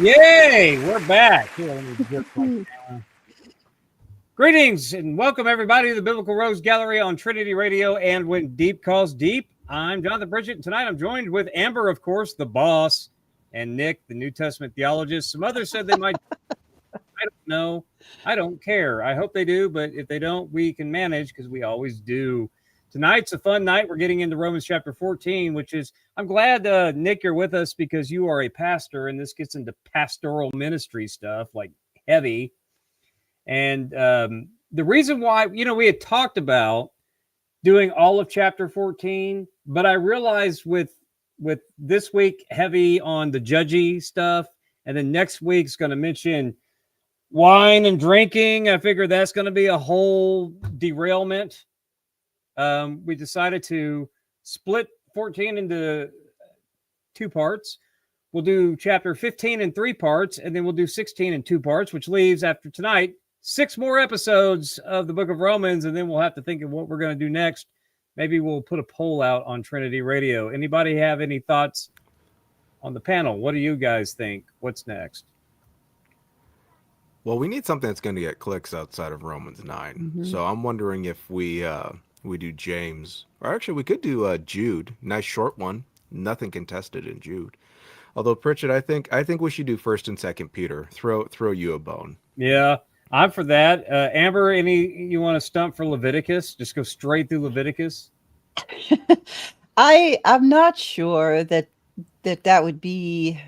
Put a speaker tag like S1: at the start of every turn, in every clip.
S1: Yay! We're back. Here, let me just Greetings and welcome everybody to the Biblical Rose Gallery on Trinity Radio and When Deep Calls Deep. I'm Jonathan Bridget, and tonight I'm joined with Amber, of course, the boss, and Nick, the New Testament theologist. Some others said they might. I don't know. I don't care. I hope they do, but if they don't, we can manage because we always do. Tonight's a fun night. We're getting into Romans chapter 14, which is, I'm glad, Nick, you're with us because you are a pastor, and this gets into pastoral ministry stuff, like heavy. And the reason why, we had talked about doing all of chapter 14, but I realized with this week heavy on the judgy stuff, and then next week's going to mention wine and drinking. I figured that's going to be a whole derailment. We decided to split 14 into two parts. We'll do chapter 15 in 3 parts, and then we'll do 16 in 2 parts, which leaves after tonight 6 more episodes of the book of Romans, and then we'll have to think of what we're going to do next. Maybe we'll put a poll out on Trinity Radio. Anybody have any thoughts on the panel? What do you guys think? What's next?
S2: Well, we need something that's going to get clicks outside of Romans 9. Mm-hmm. So I'm wondering if we do James, or actually we could do Jude. Nice short one. Nothing contested in Jude. Although Pritchett, I think we should do 1st and 2nd Peter. Throw you a bone.
S1: Yeah, I'm for that. Amber, you want to stump for Leviticus? Just go straight through Leviticus.
S3: I'm not sure that would be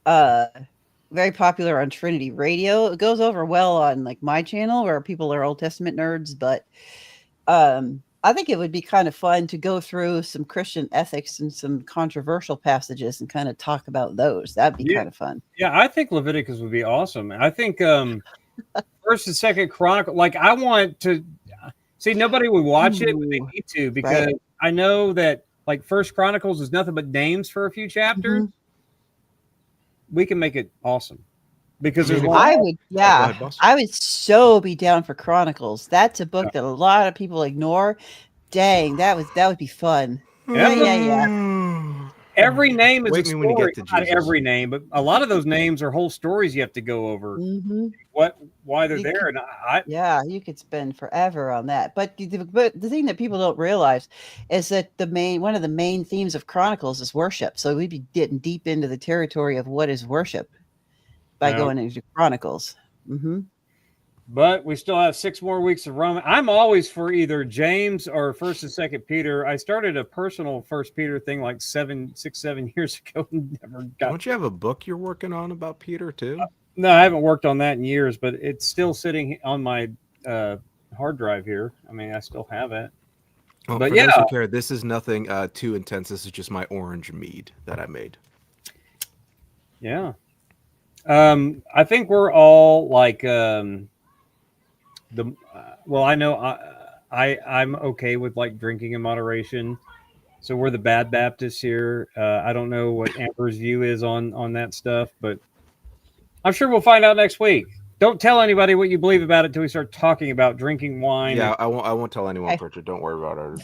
S3: very popular on Trinity Radio. It goes over well on like my channel where people are Old Testament nerds, but I think it would be kind of fun to go through some Christian ethics and some controversial passages and kind of talk about those. That'd be kind of fun.
S1: Yeah, I think Leviticus would be awesome. I think 1st and 2nd Chronicle, like I want to see, nobody would watch it, but they need to, because I know that like 1st Chronicles is nothing but names for a few chapters. Mm-hmm. We can make it awesome. Because there's
S3: I would so be down for Chronicles. That's a book that a lot of people ignore. Dang, that would be fun. Yeah.
S1: Every name is a story. Not every name, but a lot of those names are whole stories you have to go over.
S3: Mm-hmm.
S1: Why they're there. And
S3: you could spend forever on that. But the thing that people don't realize is that one of the main themes of Chronicles is worship. So we'd be getting deep into the territory of what is worship by going into Chronicles. Mm-hmm.
S1: But we still have 6 more weeks of Roman. I'm always for either James or 1st and 2nd Peter. I started a personal 1st Peter thing like 7 years ago. And never got.
S2: Don't you have a book you're working on about Peter too?
S1: No, I haven't worked on that in years, but it's still sitting on my hard drive here. I mean, I still have it.
S2: Well, but those who care, this is nothing too intense. This is just my orange mead that I made.
S1: Yeah. I think we're all like I know I'm okay with like drinking in moderation. So we're the bad Baptists here. I don't know what Amber's view is on that stuff, but I'm sure we'll find out next week. Don't tell anybody what you believe about it until we start talking about drinking wine.
S2: Yeah, I won't tell anyone, Richard. Don't worry about it.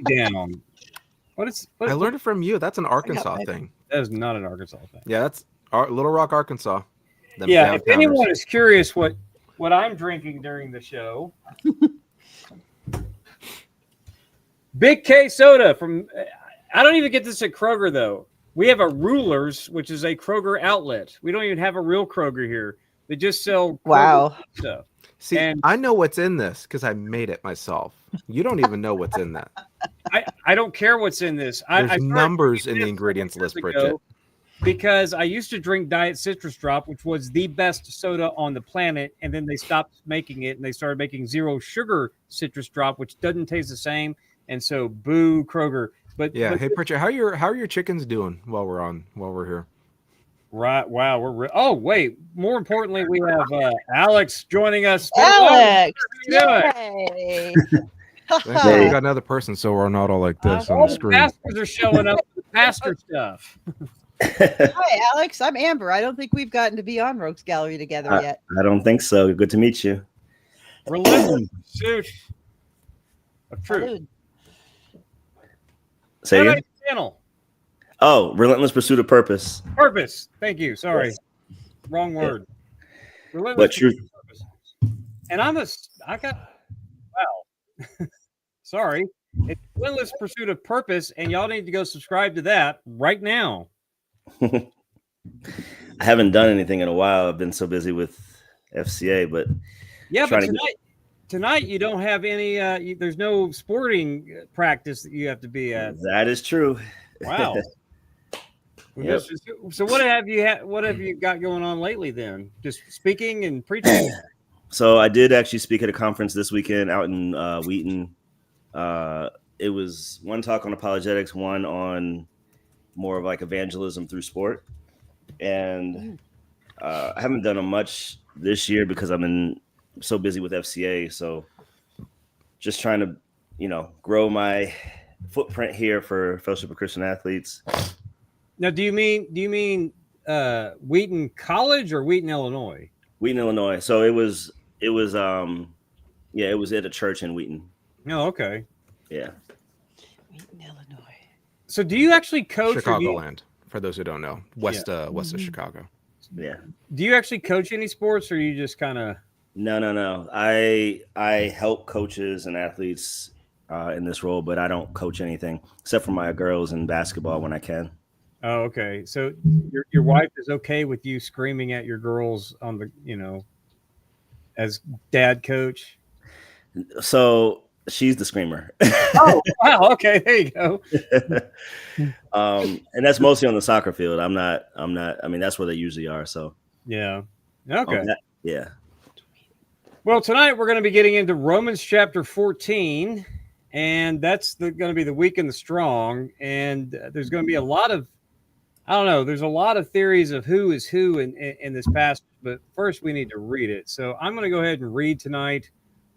S1: Down.
S2: I learned it from you. That's an Arkansas thing.
S1: That is not an Arkansas thing.
S2: Yeah, that's Little Rock, Arkansas.
S1: Yeah, if anyone is curious what I'm drinking during the show, Big K soda from. I don't even get this at Kroger though. We have a Rulers, which is a Kroger outlet. We don't even have a real Kroger here. They just sell Kroger stuff.
S2: See, I know what's in this because I made it myself. You don't even know what's in that.
S1: I don't care what's in this.
S2: There's numbers in the ingredients list, Bridget.
S1: Because I used to drink Diet Citrus Drop, which was the best soda on the planet, and then they stopped making it, and they started making 0 sugar Citrus Drop, which doesn't taste the same. And so, boo, Kroger. But
S2: hey, Pritchett, how are your chickens doing while we're here?
S1: Right. Wow. Wait. More importantly, we have Alex joining us.
S3: Alex,
S1: yay!
S2: We got another person, so we're not all like this on the screen.
S1: Pastors are showing up with pastor stuff.
S3: Hi, Alex. I'm Amber. I don't think we've gotten to be on Rogues Gallery together yet.
S4: I don't think so. Good to meet you.
S1: Religion pursuit of truth.
S4: Say again?
S1: Channel.
S4: Oh, relentless pursuit of purpose.
S1: Purpose. Thank you. Sorry.
S4: Yes.
S1: Wrong word. Relentless
S4: But true.
S1: pursuit of purpose. And I got, wow. Sorry. It's Relentless Pursuit of Purpose, and y'all need to go subscribe to that right now.
S4: I haven't done anything in a while. I've been so busy with FCA, but
S1: yeah, but tonight you don't have any. There's no sporting practice that you have to be at.
S4: That is true.
S1: Wow.
S4: Yep.
S1: So what have you got going on lately then? Just speaking and preaching?
S4: So I did actually speak at a conference this weekend out in Wheaton. It was one talk on apologetics, one on more of like evangelism through sport. And I haven't done much this year because I've been so busy with FCA. So just trying to, grow my footprint here for Fellowship of Christian Athletes.
S1: Now, do you mean Wheaton College or Wheaton, Illinois?
S4: Wheaton, Illinois. So it was it was at a church in Wheaton.
S1: Oh, okay.
S4: Yeah.
S3: Wheaton, Illinois.
S1: So do you actually coach?
S2: Chicagoland, for those who don't know, west of Chicago.
S4: Yeah.
S1: Do you actually coach any sports, or you just kind of?
S4: No. I help coaches and athletes in this role, but I don't coach anything except for my girls in basketball when I can.
S1: Oh, okay. So your wife is okay with you screaming at your girls on the, as dad coach?
S4: So she's the screamer.
S1: Oh, wow. Okay, there you go.
S4: And that's mostly on the soccer field. I'm not. I mean, that's where they usually are. So
S1: yeah. Okay.
S4: Yeah.
S1: Well, tonight we're going to be getting into Romans chapter 14, and that's going to be the weak and the strong. And there's going to be a lot of, there's a lot of theories of who is who in this passage. But first, we need to read it. So I'm going to go ahead and read tonight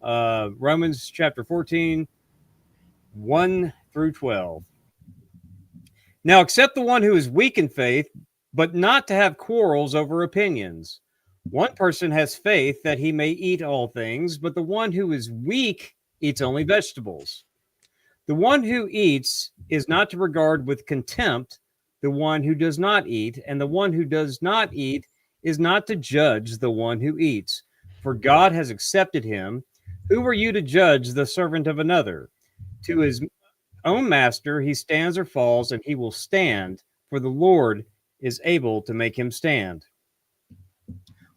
S1: Romans chapter 14, 1 through 12. Now, accept the one who is weak in faith, but not to have quarrels over opinions. One person has faith that he may eat all things, but the one who is weak eats only vegetables. The one who eats is not to regard with contempt the one who does not eat, and the one who does not eat is not to judge the one who eats, for God has accepted him. Who are you to judge the servant of another? To his own master he stands or falls, and he will stand, for the Lord is able to make him stand.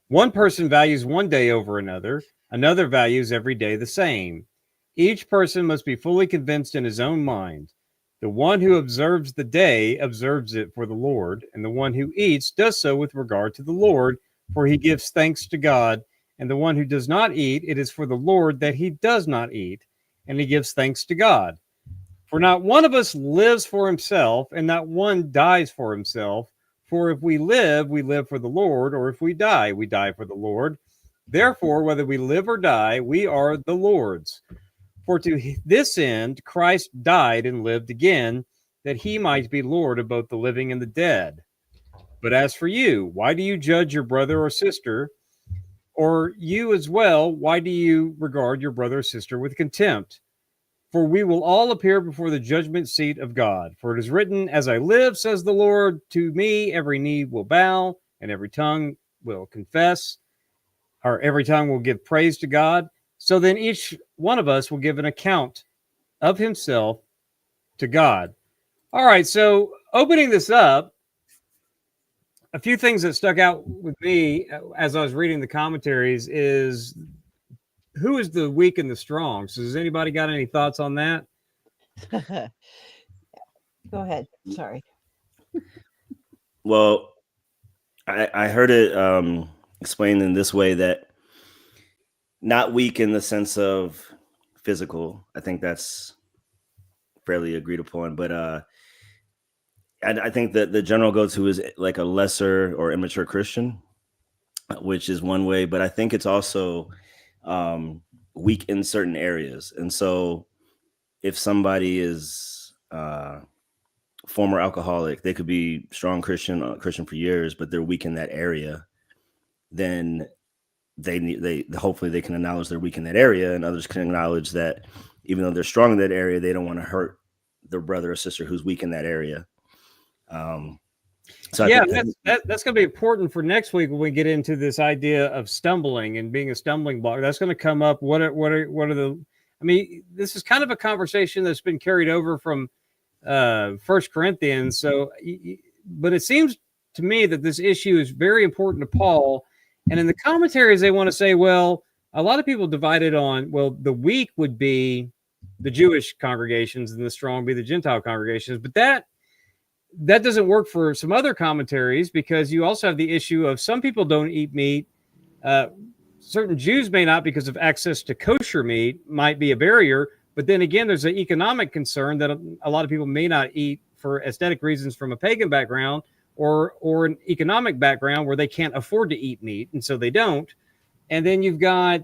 S1: One person values one day over another values every day the same. Each person must be fully convinced in his own mind. The one who observes the day observes it for the Lord, and the one who eats does so with regard to the Lord, for he gives thanks to God. And the one who does not eat, it is for the Lord that he does not eat, and he gives thanks to God. For not one of us lives for himself, and not one dies for himself. For if we live for the Lord, or if we die for the Lord. Therefore, whether we live or die, we are the Lord's. For to this end, Christ died and lived again, that he might be Lord of both the living and the dead. But as for you, why do you judge your brother or sister? Or you as well, why do you regard your brother or sister with contempt? For we will all appear before the judgment seat of God. For it is written, as I live, says the Lord, to me every knee will bow, and every tongue will confess, or every tongue will give praise to God. So then each one of us will give an account of himself to God. All right, so opening this up, a few things that stuck out with me as I was reading the commentaries is who is the weak and the strong? So has anybody got any thoughts on that?
S3: Go ahead. Sorry.
S4: Well, I heard it explained in this way, that not weak in the sense of physical. I think that's fairly agreed upon. But I think that the general go-to is like a lesser or immature Christian, which is one way. But I think it's also weak in certain areas. And so if somebody is former alcoholic, they could be strong Christian for years, but they're weak in that area, then they hopefully they can acknowledge they're weak in that area, and others can acknowledge that even though they're strong in that area, they don't want to hurt their brother or sister who's weak in that area. So
S1: Yeah,
S4: I think
S1: that's going to be important for next week when we get into this idea of stumbling and being a stumbling block. That's going to come up. What are the? I mean, this is kind of a conversation that's been carried over from First Corinthians. So, but it seems to me that this issue is very important to Paul. And in the commentaries, they want to say, well, a lot of people divided on, well, the weak would be the Jewish congregations and the strong be the Gentile congregations. But that doesn't work for some other commentaries, because you also have the issue of some people don't eat meat. Certain Jews may not, because of access to kosher meat might be a barrier. But then again, there's an economic concern that a lot of people may not eat for aesthetic reasons from a pagan background or an economic background where they can't afford to eat meat, and so they don't. And then you've got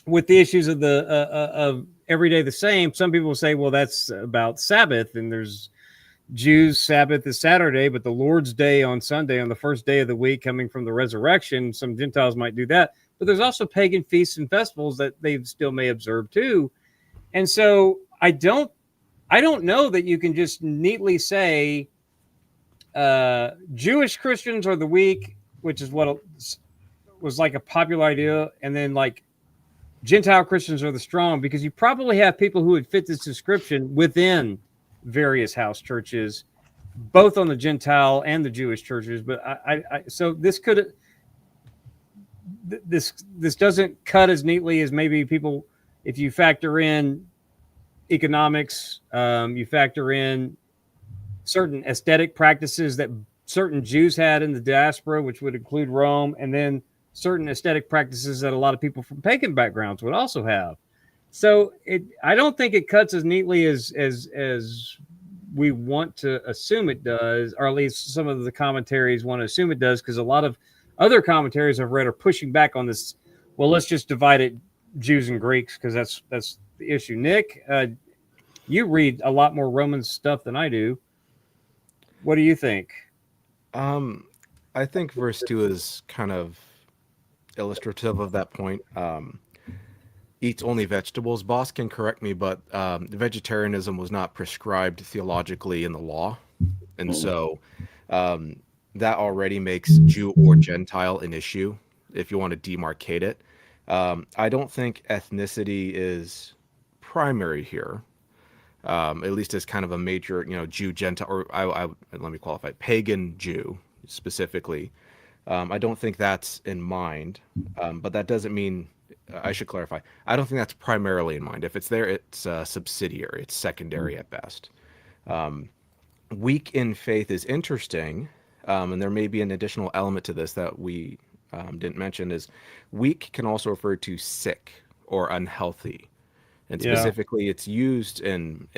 S1: with the issues of the of every day the same. Some people say, well, that's about Sabbath, and there's Jews' Sabbath is Saturday, but the Lord's Day on Sunday, on the first day of the week coming from the resurrection. Some Gentiles might do that, but there's also pagan feasts and festivals that they still may observe too. And so I don't know that you can just neatly say Jewish Christians are the weak, which is what was like a popular idea, and then like Gentile Christians are the strong, because you probably have people who would fit this description within various house churches, both on the Gentile and the Jewish churches. But so this could, this doesn't cut as neatly as maybe people, if you factor in economics, you factor in certain aesthetic practices that certain Jews had in the diaspora, which would include Rome, and then certain aesthetic practices that a lot of people from pagan backgrounds would also have. So I don't think it cuts as neatly as we want to assume it does, or at least some of the commentaries want to assume it does, because a lot of other commentaries I've read are pushing back on this. Well, let's just divide it Jews and Greeks, because that's the issue. Nick, you read a lot more Roman stuff than I do. What do you think?
S2: I think verse 2 is kind of illustrative of that point. Eats only vegetables. Boss can correct me, but vegetarianism was not prescribed theologically in the law. And so that already makes Jew or Gentile an issue, if you want to demarcate it. I don't think ethnicity is primary here, at least as kind of a major, Jew, Gentile, or let me qualify, pagan Jew specifically. I don't think that's in mind, but that doesn't mean, I should clarify, I don't think that's primarily in mind. If it's there, it's subsidiary, it's secondary at best. Weak in faith is interesting, and there may be an additional element to this that we didn't mention, is weak can also refer to sick or unhealthy. And specifically, it's used in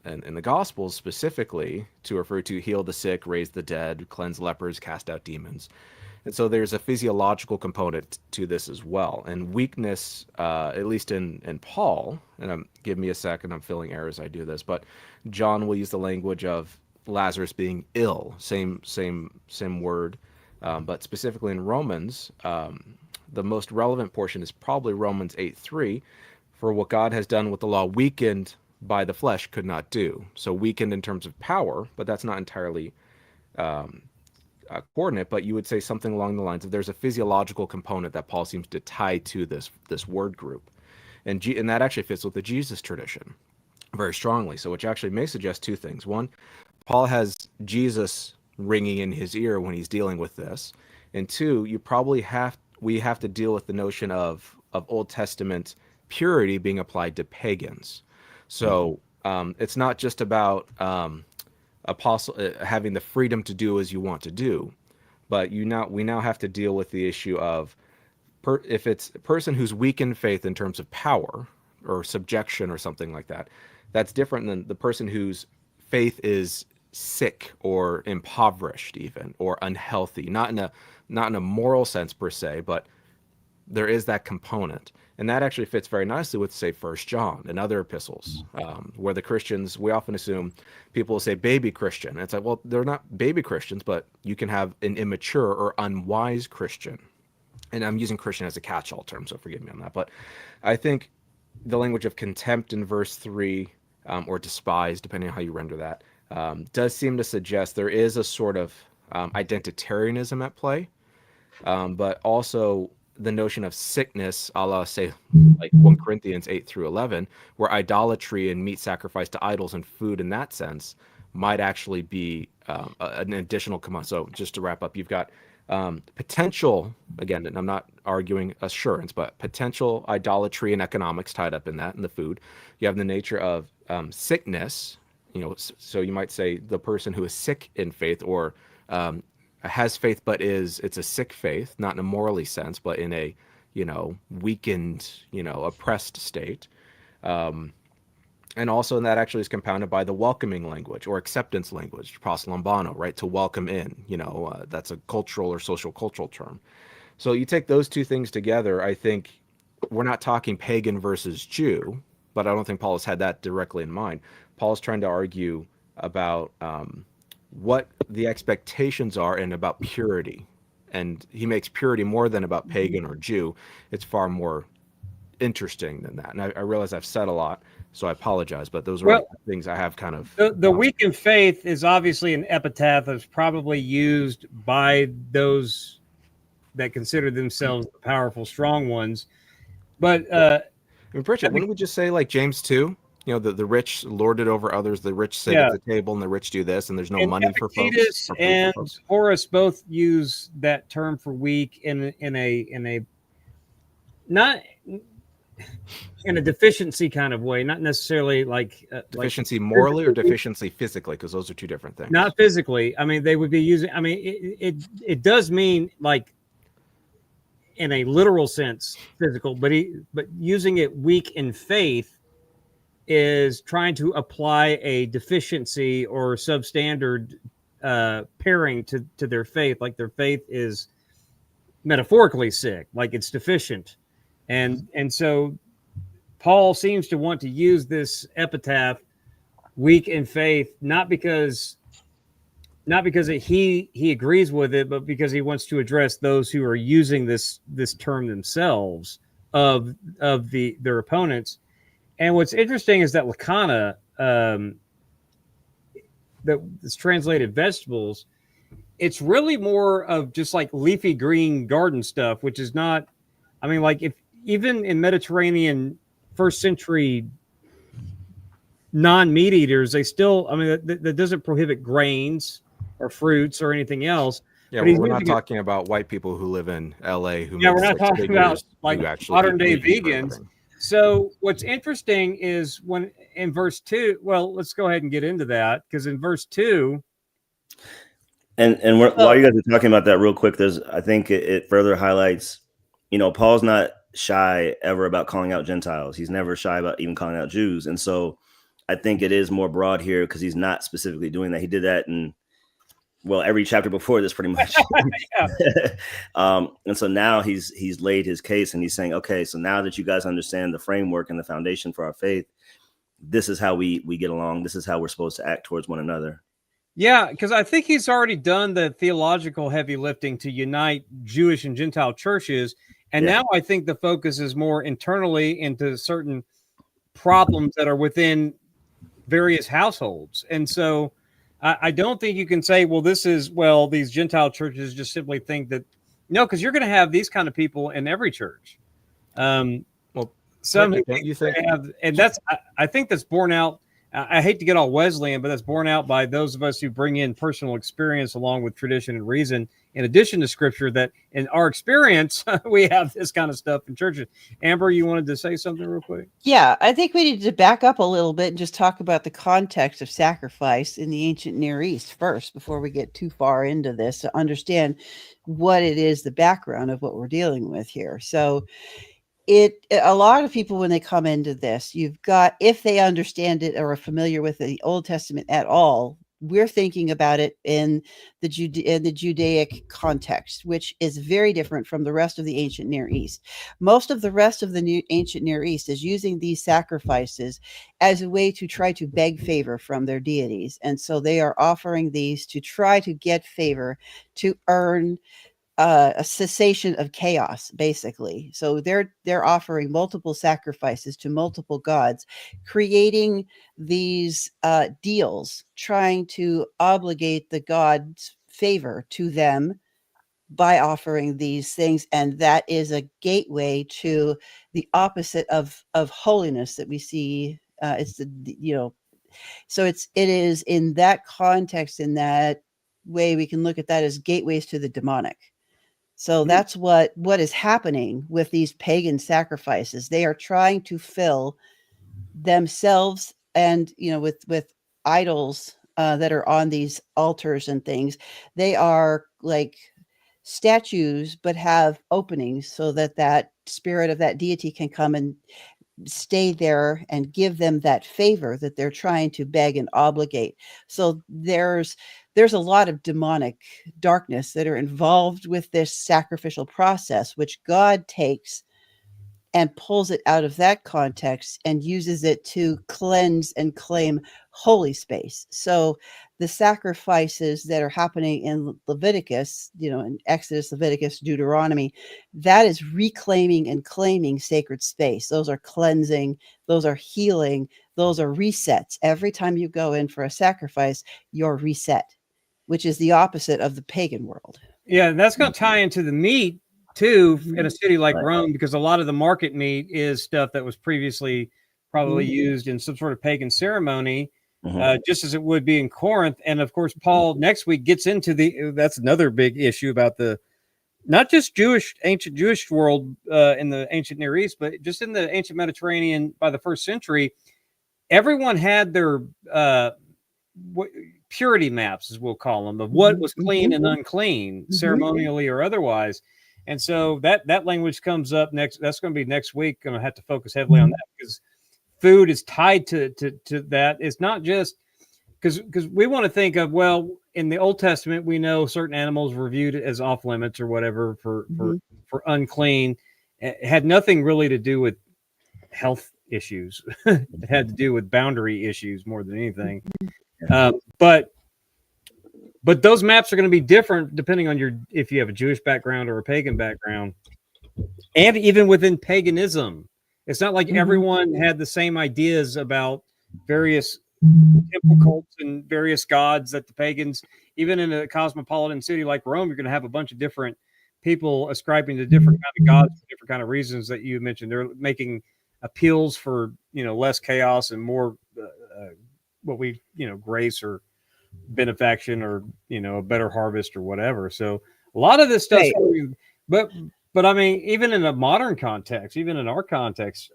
S2: the Gospels specifically to refer to heal the sick, raise the dead, cleanse lepers, cast out demons. And so there's a physiological component to this as well. And weakness, at least in Paul, and give me a second, I'm filling errors as I do this, but John will use the language of Lazarus being ill, same word. But specifically in Romans, the most relevant portion is probably Romans 8:3, for what God has done with the law, weakened by the flesh, could not do. So weakened in terms of power, but that's not entirely coordinate, but you would say something along the lines of there's a physiological component that Paul seems to tie to this word group. And that actually fits with the Jesus tradition very strongly. So which actually may suggest two things. One, Paul has Jesus ringing in his ear when he's dealing with this. And two, we have to deal with the notion of Old Testament purity being applied to pagans. So it's not just about apostle having the freedom to do as you want to do, but we now have to deal with the issue of if it's a person who's weak in faith in terms of power or subjection or something like that, that's different than the person whose faith is sick or impoverished even, or unhealthy, not in a moral sense per se, but there is that component. And that actually fits very nicely with, say, 1 John and other epistles, where the Christians, we often assume people will say baby Christian. And it's like, well, they're not baby Christians, but you can have an immature or unwise Christian. And I'm using Christian as a catch-all term, so forgive me on that. But I think the language of contempt in verse 3, or despise, depending on how you render that, does seem to suggest there is a sort of identitarianism at play, but also the notion of sickness, a la, say, like 1 Corinthians 8-11, where idolatry and meat sacrifice to idols and food in that sense might actually be an additional command. So just to wrap up, you've got potential, again, and I'm not arguing assurance, but potential idolatry and economics tied up in that, and the food. You have the nature of sickness, so you might say the person who is sick in faith, or has faith, but it's a sick faith, not in a morally sense, but in a, weakened, oppressed state. And also, and that actually is compounded by the welcoming language or acceptance language, proslambano, right? To welcome in, that's a cultural or social cultural term. So you take those two things together, I think we're not talking pagan versus Jew, but I don't think Paul has had that directly in mind. Paul's trying to argue about what the expectations are and about purity. And he makes purity more than about pagan or Jew. It's far more interesting than that. And I realize I've said a lot, so I apologize, but those are things I have kind of.
S1: The weak in faith is obviously an epitaph that's probably used by those that consider themselves the powerful, strong ones. But
S2: Bridget, wouldn't we just say like James 2? The rich lord it over others, the rich sit at the table, and the rich do this, and there's no money for folks.
S1: And Horace both use that term for weak in a not in a deficiency kind of way, not necessarily like
S2: deficiency morally or deficiency physically, because those are two different things.
S1: Not physically. I mean, they would be using. I mean, it does mean like in a literal sense physical, but using it weak in faith is trying to apply a deficiency or substandard pairing to their faith, like their faith is metaphorically sick, like it's deficient. And so Paul seems to want to use this epitaph, weak in faith, not because he agrees with it, but because he wants to address those who are using this term themselves of their opponents. And what's interesting is that Lacana, that's translated vegetables, it's really more of just like leafy green garden stuff, which is not, I mean, like if even in Mediterranean first century non-meat eaters, they still, I mean, that doesn't prohibit grains or fruits or anything else.
S2: Yeah, we're not talking about white people who live in LA who
S1: we're not talking about like modern day vegans. So what's interesting is when in verse 2, well, let's go ahead and get into that, because in verse 2,
S4: and while you guys are talking about that real quick, I think it further highlights, Paul's not shy ever about calling out Gentiles. He's never shy about even calling out Jews. And so I think it is more broad here because he's not specifically doing that. He did that in, every chapter before this pretty much. And so now he's laid his case and he's saying, okay, so now that you guys understand the framework and the foundation for our faith, this is how we get along. This is how we're supposed to act towards one another.
S1: Yeah, because I think he's already done the theological heavy lifting to unite Jewish and Gentile churches. And now I think the focus is more internally into certain problems that are within various households. And so I don't think you can say, these Gentile churches just simply think that, no, because you're going to have these kind of people in every church. Some you think have, and I think that's borne out. I hate to get all Wesleyan, but that's borne out by those of us who bring in personal experience along with tradition and reason, in addition to scripture, that in our experience, we have this kind of stuff in churches. Amber, you wanted to say something real quick?
S3: Yeah, I think we need to back up a little bit and just talk about the context of sacrifice in the ancient Near East first, before we get too far into this, to understand what it is, the background of what we're dealing with here. So a lot of people, when they come into this, you've got, if they understand it or are familiar with the Old Testament at all, we're thinking about it in the Judaic context, which is very different from the rest of the ancient Near East. Most of the rest of the ancient Near East is using these sacrifices as a way to try to beg favor from their deities. And so they are offering these to try to get favor, to earn a cessation of chaos, basically. So they're offering multiple sacrifices to multiple gods, creating these deals, trying to obligate the god's favor to them by offering these things, and that is a gateway to the opposite of holiness that we see. It's the so it is in that context, in that way, we can look at that as gateways to the demonic. So that's what is happening with these pagan sacrifices. They are trying to fill themselves, and with idols that are on these altars and things. They are like statues, but have openings so that that spirit of that deity can come and stay there and give them that favor that they're trying to beg and obligate. So there's a lot of demonic darkness that are involved with this sacrificial process, which God takes and pulls it out of that context and uses it to cleanse and claim holy space. So the sacrifices that are happening in Leviticus, in Exodus, Leviticus, Deuteronomy, that is reclaiming and claiming sacred space. Those are cleansing, those are healing, those are resets. Every time you go in for a sacrifice, you're reset, which is the opposite of the pagan world.
S1: Yeah, and that's going to tie into the meat too in a city like
S4: Right.
S1: Rome, because a lot of the market meat is stuff that was previously probably used in some sort of pagan ceremony, just as it would be in Corinth. And of course, Paul next week gets into that's another big issue about the not just ancient Jewish world in the ancient Near East, but just in the ancient Mediterranean by the first century. Everyone had their purity maps, as we'll call them, of what was clean and unclean, ceremonially or otherwise. And so that language comes up next. That's going to be next week. Going to have to focus heavily on that, because food is tied to that. It's not just because we want to think of, well, in the Old Testament, we know certain animals were viewed as off limits or whatever for unclean. It had nothing really to do with health issues. It had to do with boundary issues more than anything. But those maps are going to be different depending on if you have a Jewish background or a pagan background. And even within paganism, it's not like everyone had the same ideas about various temple cults and various gods that the pagans, even in a cosmopolitan city like Rome, you're going to have a bunch of different people ascribing to different kind of gods for different kind of reasons that you mentioned. They're making appeals for, less chaos and more what we, grace or benefaction or, a better harvest or whatever. So a lot of this stuff, right. But I mean, even in a modern context, even in our context,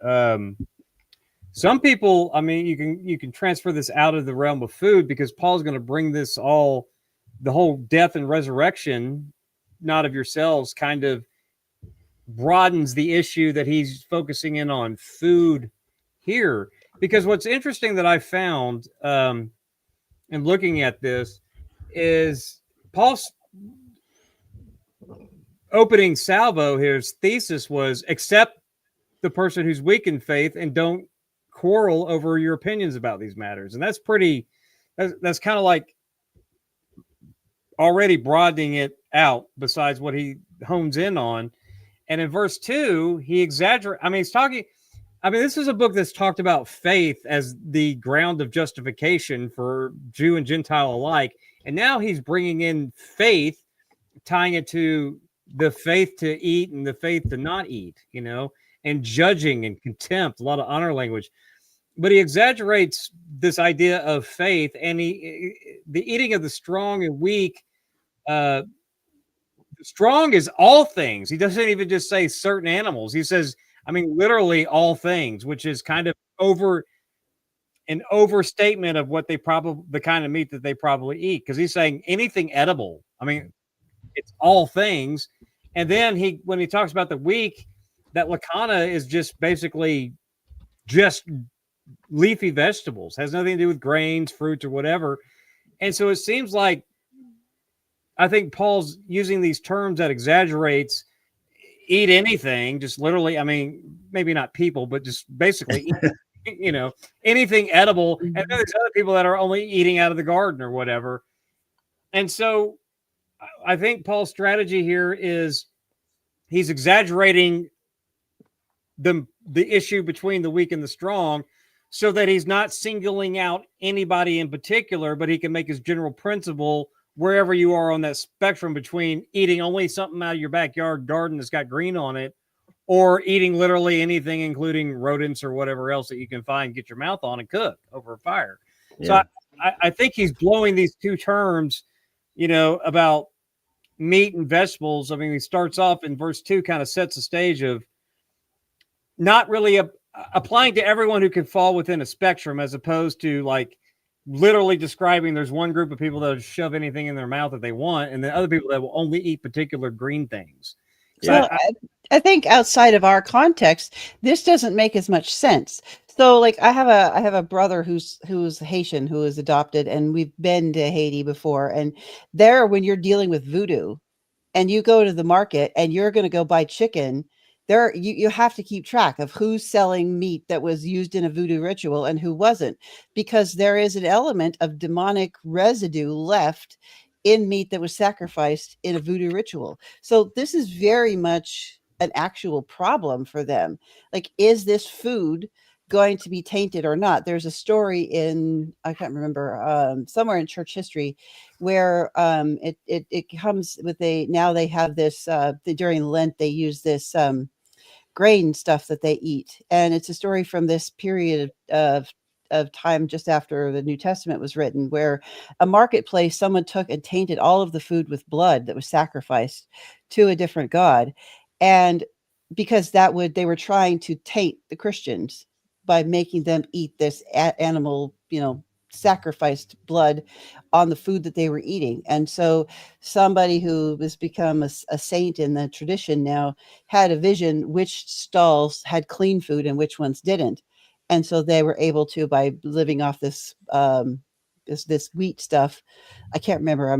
S1: some people, I mean, you can transfer this out of the realm of food, because Paul's going to bring the whole death and resurrection, not of yourselves, kind of broadens the issue that he's focusing in on food here. Because what's interesting that I found in looking at this is Paul's opening salvo, his thesis was, accept the person who's weak in faith and don't quarrel over your opinions about these matters. And that's kind of like already broadening it out besides what he hones in on. And in verse 2, he exaggerates. I mean, this is a book that's talked about faith as the ground of justification for Jew and Gentile alike. And now he's bringing in faith, tying it to the faith to eat and the faith to not eat, and judging and contempt, a lot of honor language. But he exaggerates this idea of faith, and the eating of the strong and weak. Strong is all things. He doesn't even just say certain animals. He says, I mean, literally all things, which is kind of an overstatement of what the kind of meat that they probably eat. Because he's saying anything edible. I mean, it's all things. And then when he talks about the weak, that lacana is just basically just leafy vegetables, has nothing to do with grains, fruits, or whatever. And so it seems like, I think Paul's using these terms that exaggerates eat anything, just literally, I mean, maybe not people, but just basically, anything edible. And then there's other people that are only eating out of the garden or whatever. And so I think Paul's strategy here is he's exaggerating the issue between the weak and the strong, so that he's not singling out anybody in particular, but he can make his general principle wherever you are on that spectrum between eating only something out of your backyard garden that's got green on it, or eating literally anything, including rodents or whatever else that you can find, get your mouth on and cook over a fire.
S4: Yeah.
S1: So I think he's blowing these two terms, about meat and vegetables. I mean, he starts off in verse 2, kind of sets the stage of not really applying to everyone who can fall within a spectrum, as opposed to like literally describing there's one group of people that will shove anything in their mouth that they want, and then other people that will only eat particular green things. So
S3: Well, I think outside of our context, this doesn't make as much sense. So, like, I have a brother who's Haitian, who is adopted, and we've been to Haiti before. And there, when you're dealing with voodoo, and you go to the market and you're going to go buy chicken, there you have to keep track of who's selling meat that was used in a voodoo ritual and who wasn't, because there is an element of demonic residue left in meat that was sacrificed in a voodoo ritual. So this is very much an actual problem for them. Like, is this food going to be tainted or not? There's a story in, I can't remember, somewhere in church history, where it comes with now they have this during Lent they use this grain stuff that they eat, and it's a story from this period of time just after the New Testament was written, where a marketplace, someone took and tainted all of the food with blood that was sacrificed to a different god, and because they were trying to taint the Christians by making them eat this animal, sacrificed blood on the food that they were eating. And so somebody who has become a saint in the tradition now had a vision which stalls had clean food and which ones didn't. And so they were able to, by living off this this wheat stuff. I can't remember.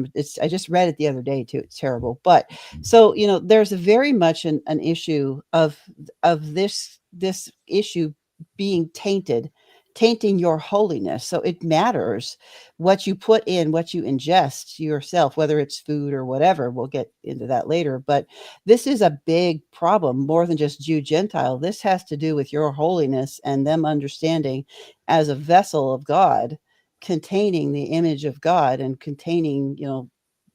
S3: I just read it the other day too. It's terrible. But so, there's a very much an issue of this issue being tainting your holiness. So it matters what you put in, what you ingest yourself, whether it's food or whatever. We'll get into that later. But this is a big problem, more than just Jew Gentile. This has to do with your holiness and them understanding as a vessel of God, containing the image of God and containing,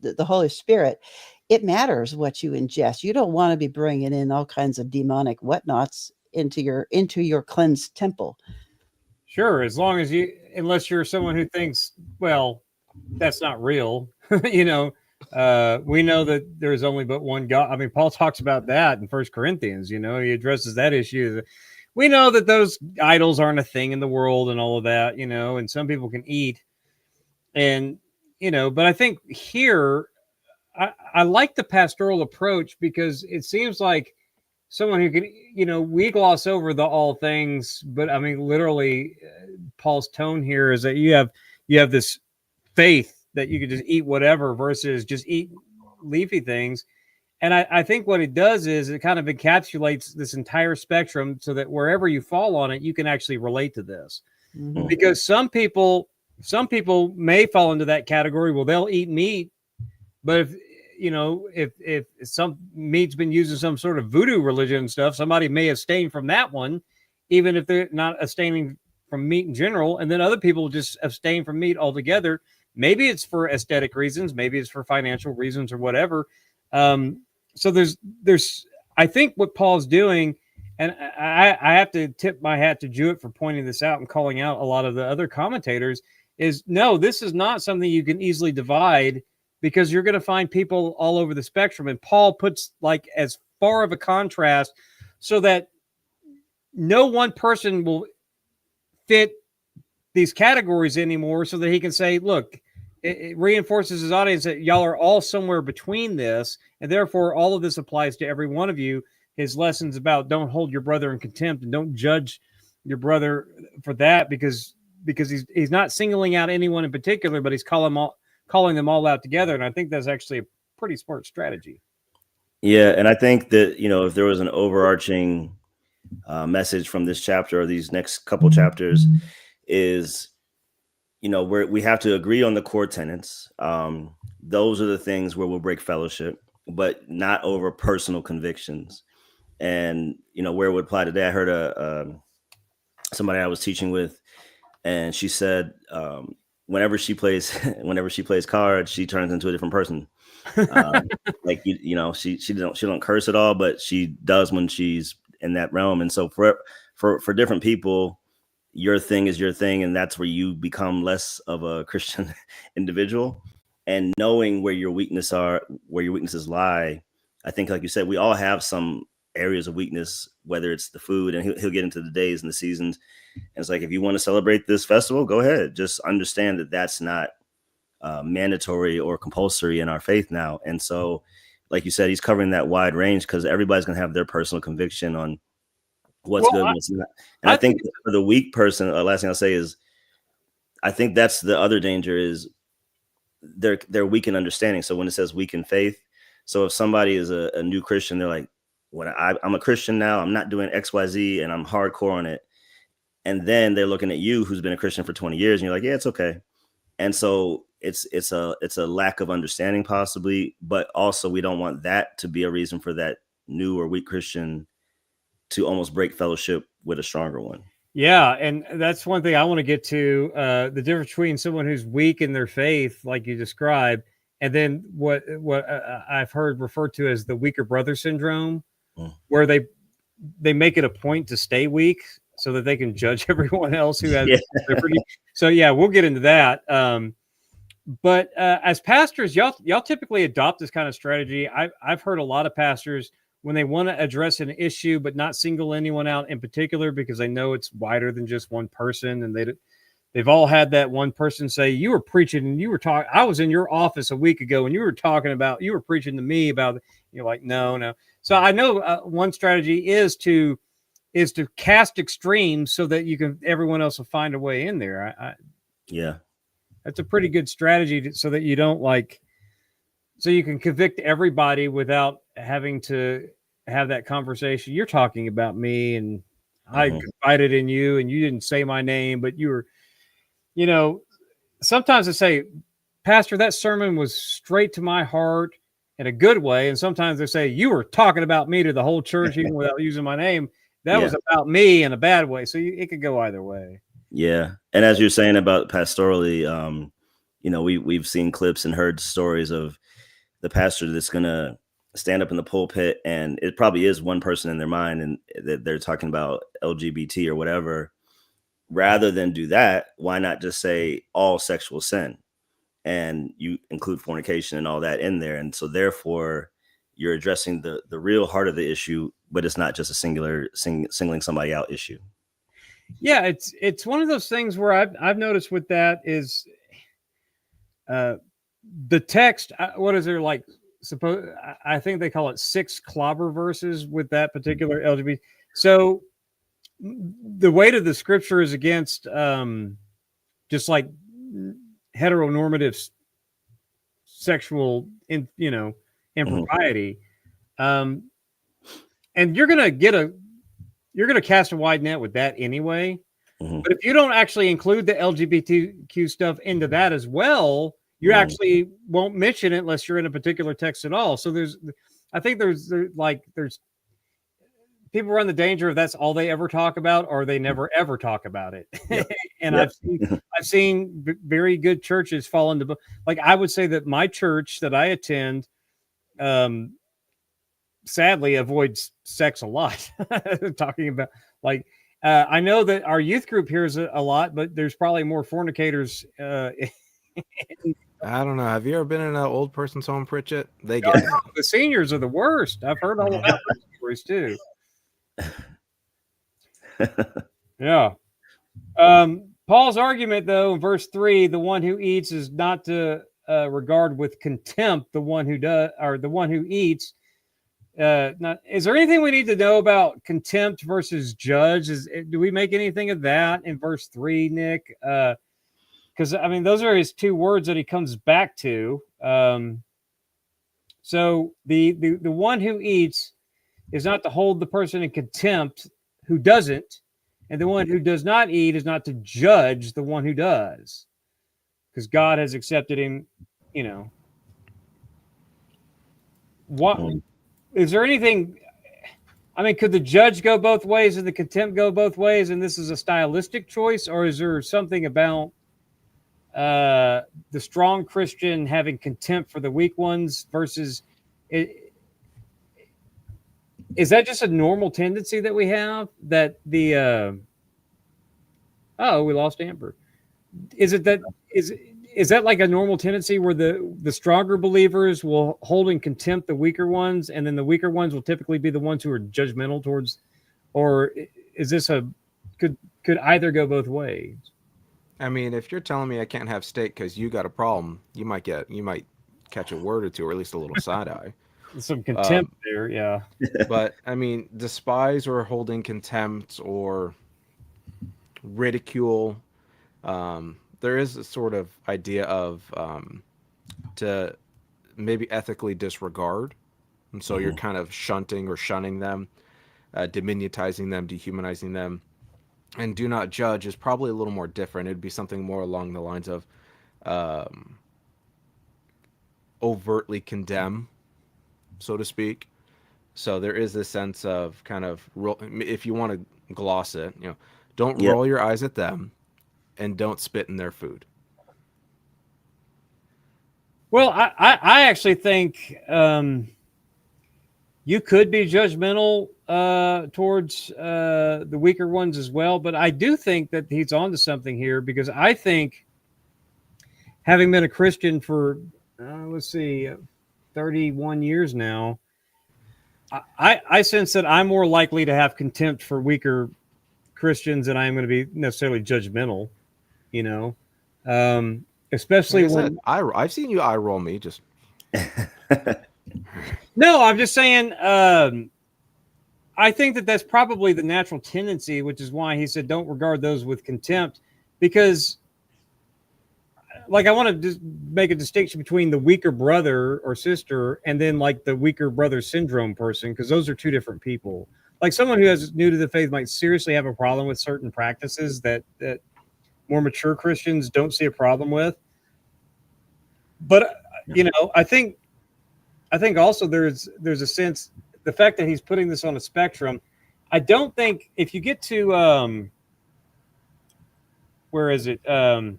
S3: the Holy Spirit. It matters what you ingest. You don't want to be bringing in all kinds of demonic whatnots into your cleansed temple.
S1: Sure, as long as unless you're someone who thinks, well, that's not real. We know that there's only but one God. I mean, Paul talks about that in 1 Corinthians. He addresses that issue. We know that those idols aren't a thing in the world and all of that, and some people can eat. And, but I think here, I like the pastoral approach, because it seems like someone who can, we gloss over the all things, but I mean, literally, Paul's tone here is that you have this faith that you could just eat whatever versus just eat leafy things. And I think what it does is it kind of encapsulates this entire spectrum, so that wherever you fall on it, you can actually relate to this. Mm-hmm. Because some people may fall into that category. Well, they'll eat meat, but if some meat's been used in some sort of voodoo religion and stuff, somebody may abstain from that one, even if they're not abstaining from meat in general. And then other people just abstain from meat altogether. Maybe it's for aesthetic reasons, maybe it's for financial reasons or whatever. So there's I think what Paul's doing, and I have to tip my hat to Jewett for pointing this out and calling out a lot of the other commentators, is no, this is not something you can easily divide, because you're going to find people all over the spectrum. And Paul puts like as far of a contrast so that no one person will fit these categories anymore, so that he can say, look, it reinforces his audience that y'all are all somewhere between this, and therefore all of this applies to every one of you. His lessons about don't hold your brother in contempt and don't judge your brother for that, because he's not singling out anyone in particular, but he's calling them all out together. And I think that's actually a pretty smart strategy.
S4: Yeah. And I think that, if there was an overarching message from this chapter or these next couple chapters, is we have to agree on the core tenets. Those are the things where we'll break fellowship, but not over personal convictions. And where it would apply today, I heard somebody I was teaching with, and she said whenever she plays cards, she turns into a different person. Like she don't curse at all, but she does when she's in that realm. And so for different people, your thing is your thing, and that's where you become less of a Christian individual. And knowing where your weaknesses lie, I think, like you said, we all have some areas of weakness, whether it's the food, and he'll get into the days and the seasons. And it's like, if you want to celebrate this festival, go ahead. Just understand that that's not mandatory or compulsory in our faith now. And so, like you said, he's covering that wide range because everybody's going to have their personal conviction on what's good and what's not. And I think for the weak person, last thing I'll say is, I think that's the other danger is they're weak in understanding. So when it says weak in faith, so if somebody is a new Christian, they're like, I'm a Christian now, I'm not doing XYZ and I'm hardcore on it. And then they're looking at you who's been a Christian for 20 years and you're like, yeah, it's okay. And so it's a lack of understanding possibly, but also we don't want that to be a reason for that new or weak Christian to almost break fellowship with a stronger one.
S1: Yeah, and that's one thing I want to get to, the difference between someone who's weak in their faith, like you described, and then what I've heard referred to as the weaker brother syndrome, where they make it a point to stay weak so that they can judge everyone else who has liberty. So yeah, we'll get into that. But as pastors, y'all typically adopt this kind of strategy. I've heard a lot of pastors, when they want to address an issue but not single anyone out in particular because they know it's wider than just one person, and they've all had that one person say, you were preaching and you were talking, I was in your office a week ago and you were preaching to me about it. You're like, no. So I know one strategy is to cast extremes so that everyone else will find a way in there.
S4: Yeah,
S1: that's a pretty good strategy so that you don't so you can convict everybody without having to have that conversation. You're talking about me and I confided in you and you didn't say my name, but you were, sometimes I say, Pastor, that sermon was straight to my heart in a good way. And sometimes they say, you were talking about me to the whole church, even without using my name. That was about me in a bad way. So it could go either way. Yeah.
S4: And as you're saying about pastorally, we've seen clips and heard stories of the pastor that's going to stand up in the pulpit, and it probably is one person in their mind and that they're talking about LGBT or whatever. Rather than do that, why not just say all sexual sin, and you include fornication and all that in there? And so therefore you're addressing the real heart of the issue, but it's not just a singling somebody out issue.
S1: Yeah, it's one of those things where I've noticed with that is the text. What is there like? I think they call it 6 clobber verses with that particular LGBT. So the weight of the scripture is against just like heteronormative sexual impropriety. And you're gonna cast a wide net with that anyway. But if you don't actually include the LGBTQ stuff into that as well, you actually won't mention it unless you're in a particular text at all. So there's people run the danger of that's all they ever talk about, or they never ever talk about it. And I've seen very good churches fall into, like, I would say that my church that I attend, sadly avoids sex a lot. Talking about I know that our youth group hears it a lot, but there's probably more fornicators.
S2: I don't know. Have you ever been in an old person's home, Pritchett? They get
S1: the seniors are the worst. I've heard all about those stories too. Yeah. Paul's argument, though, in verse 3, the one who eats is not to regard with contempt the one who does, or the one who eats. Is there anything we need to know about contempt versus judge? Do we make anything of that in verse 3, Nick? Because I mean, those are his 2 words that he comes back to. So the one who eats is not to hold the person in contempt who doesn't, and the one who does not eat is not to judge the one who does. because God has accepted him. You know, what is there anything? I mean, could the judge go both ways and the contempt go both ways, and this is a stylistic choice, or is there something about the strong Christian having contempt for the weak ones versus is that just a normal tendency that we have that the we lost Amber. Is it that is that like a normal tendency where the stronger believers will hold in contempt the weaker ones, and then the weaker ones will typically be the ones who are judgmental towards, or is this could either go both ways?
S2: I mean, if you're telling me I can't have steak because you got a problem, you might catch a word or two, or at least a little side eye.
S1: Some contempt there, yeah.
S2: But I mean, despise or hold in contempt or ridicule. There is a sort of idea of to maybe ethically disregard, and so you're kind of shunting or shunning them, diminutizing them, dehumanizing them. And do not judge is probably a little more different. It'd be something more along the lines of overtly condemn, so to speak. So there is this sense of kind of, if you want to gloss it, don't roll your eyes at them, and don't spit in their food.
S1: Well, I actually think you could be judgmental towards the weaker ones as well, but I do think that he's onto something here, because I think, having been a Christian for 31 years now, I sense that I'm more likely to have contempt for weaker Christians than I am going to be necessarily judgmental. Especially when
S2: I've seen you eye roll me. Just
S1: no, I'm just saying. I think that that's probably the natural tendency, which is why he said don't regard those with contempt, because, like, I want to just make a distinction between the weaker brother or sister and then like the weaker brother syndrome person, because those are two different people. Like, someone who is new to the faith might seriously have a problem with certain practices that more mature Christians don't see a problem with. But I think also there's a sense, the fact that he's putting this on a spectrum. I don't think if you get to where is it? There's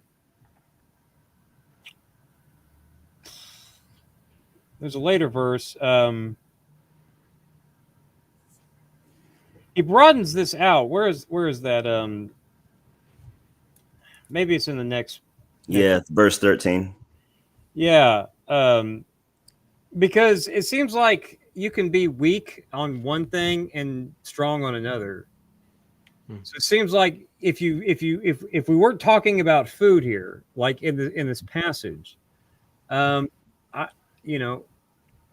S1: a later verse. He broadens this out. Where is that? Maybe it's in the next.
S4: Yeah, verse 13.
S1: Yeah, because it seems like you can be weak on one thing and strong on another. So it seems like if we weren't talking about food here, like in this passage, I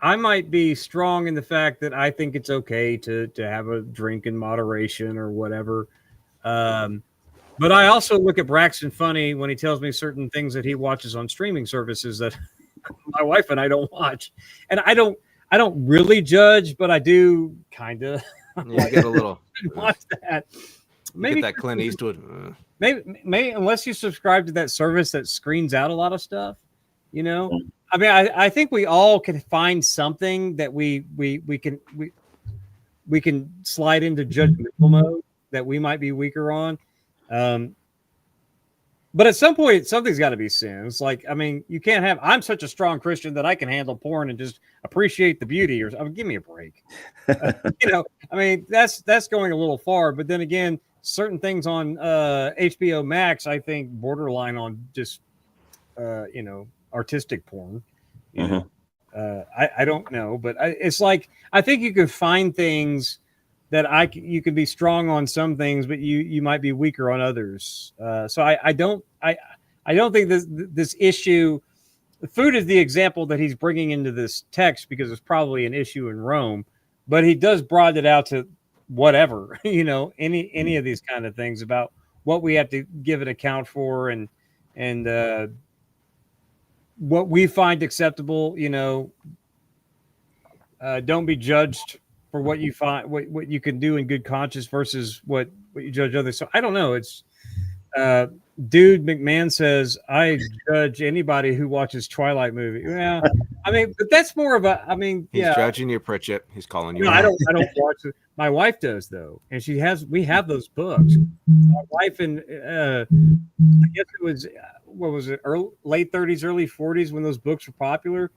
S1: might be strong in the fact that I think it's okay to have a drink in moderation or whatever. But I also look at Braxton funny when he tells me certain things that he watches on streaming services that my wife and I don't watch. And I don't really judge, but I do kind of.
S2: You get a little
S1: watch that. Maybe
S2: get that Clint Eastwood.
S1: Maybe unless you subscribe to that service that screens out a lot of stuff, I mean, I think we all can find something that we can slide into judgmental mode that we might be weaker on. But at some point, something's got to be sin. It's like, I mean, you can't have, I'm such a strong Christian that I can handle porn and just appreciate the beauty, or give me a break. I mean, that's going a little far. But then again, certain things on HBO Max, I think, borderline on just, artistic porn. I don't know, but it's like, I think you could find things that you could be strong on some things, but you might be weaker on others. So I don't think this issue, food is the example that he's bringing into this text because it's probably an issue in Rome, but he does broaden it out to whatever, any of these kind of things about what we have to give an account for and what we find acceptable. Don't be judged for what you find, what you can do in good conscience versus what you judge others. So I don't know. It's Dude McMahon says, I judge anybody who watches Twilight movie. Yeah, I mean, but that's more of a. I mean,
S2: He's
S1: yeah.
S2: judging you, Pritchett. He's calling you.
S1: No, I don't watch it. My wife does though, and we have those books. My wife and I guess it was what was it, late 30s, early 40s when those books were popular.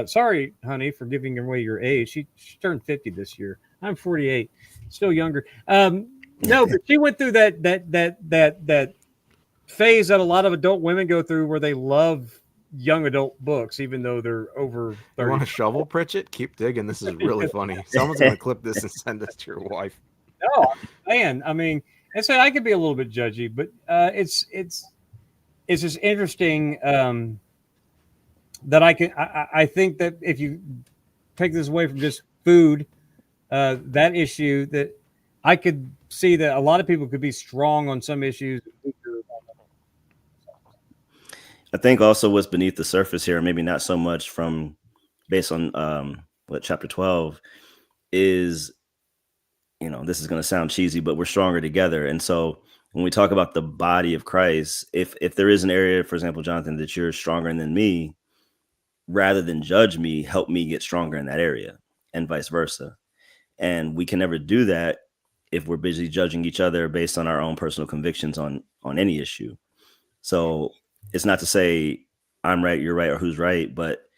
S1: Sorry, honey, for giving away your age. She turned 50 this year. I'm 48, still younger. No, but she went through that phase that a lot of adult women go through where they love young adult books, even though they're over 30.
S2: You want a shovel, Pritchett? Keep digging. This is really funny. Someone's going to clip this and send this to your wife.
S1: No, man. I mean, and so I could be a little bit judgy, but it's just interesting that I think that if you take this away from just food, that issue, that I could see that a lot of people could be strong on some issues.
S4: I think also what's beneath the surface here, maybe not so much from based on what chapter 12 is, this is going to sound cheesy, but we're stronger together. And so when we talk about the body of Christ, if there is an area, for example, Jonathan, that you're stronger than me, rather than judge me, help me get stronger in that area, and vice versa. And we can never do that if we're busy judging each other based on our own personal convictions on any issue. So it's not to say I'm right, you're right, or who's right, but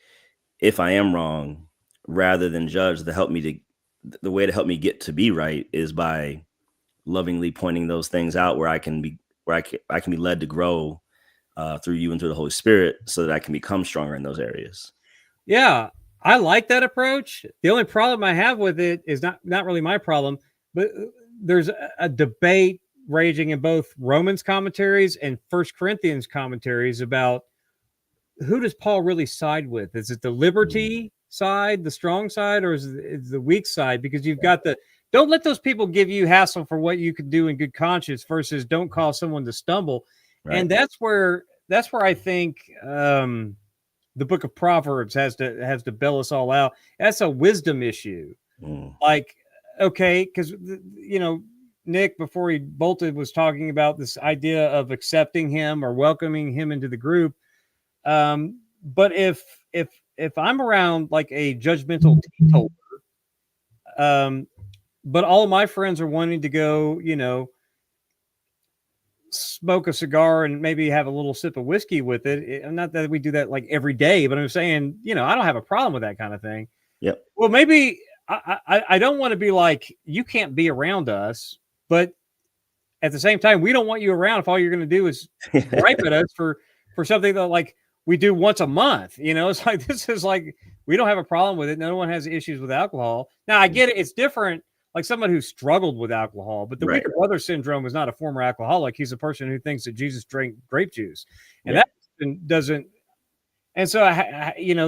S4: if I am wrong, rather than judge, the way to help me get to be right is by lovingly pointing those things out where I can be led to grow through you and through the Holy Spirit, so that I can become stronger in those areas.
S1: Yeah, I like that approach. The only problem I have with it is not really my problem, but there's a debate raging in both Romans commentaries and First Corinthians commentaries about who does Paul really side with? Is it the liberty side, the strong side, or is it the weak side? Because you've got don't let those people give you hassle for what you could do in good conscience versus don't cause someone to stumble. Right. And that's where I think the book of Proverbs has to bail us all out. That's a wisdom issue. Like, okay, because Nick, before he bolted, was talking about this idea of accepting him or welcoming him into the group. But if I'm around like a judgmental teetotaler, but all of my friends are wanting to go, smoke a cigar and maybe have a little sip of whiskey with it. Not that we do that like every day, but I'm saying, I don't have a problem with that kind of thing.
S4: Yep.
S1: Well, maybe I don't want to be like, you can't be around us, but at the same time, we don't want you around if all you're going to do is gripe at us for something that like we do once a month. It's like, this is like, we don't have a problem with it. No one has issues with alcohol. Now I get it. It's different. Like someone who struggled with alcohol, but the weaker brother syndrome is not a former alcoholic. He's a person who thinks that Jesus drank grape juice, and that doesn't. And so,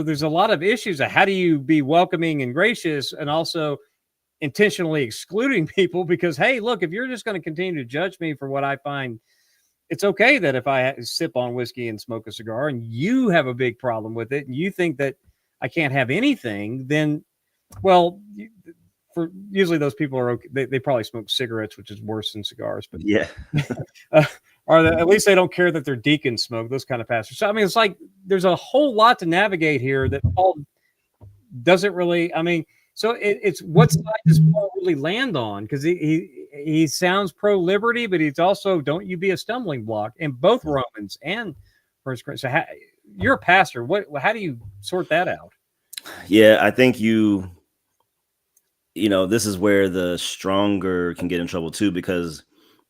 S1: there's a lot of issues of how do you be welcoming and gracious, and also intentionally excluding people because, hey, look, if you're just going to continue to judge me for what I find, it's okay that if I sip on whiskey and smoke a cigar, and you have a big problem with it, and you think that I can't have anything, then, well. For usually those people are okay. They probably smoke cigarettes, which is worse than cigars. But
S4: yeah,
S1: or at least they don't care that their deacons smoke. Those kind of pastors. So I mean, it's like there's a whole lot to navigate here that Paul doesn't really. I mean, so it's what side does Paul really land on? Because he sounds pro liberty, but he's also don't you be a stumbling block in both Romans and First Corinthians. So you're a pastor. How do you sort that out?
S4: Yeah, I think this is where the stronger can get in trouble too, because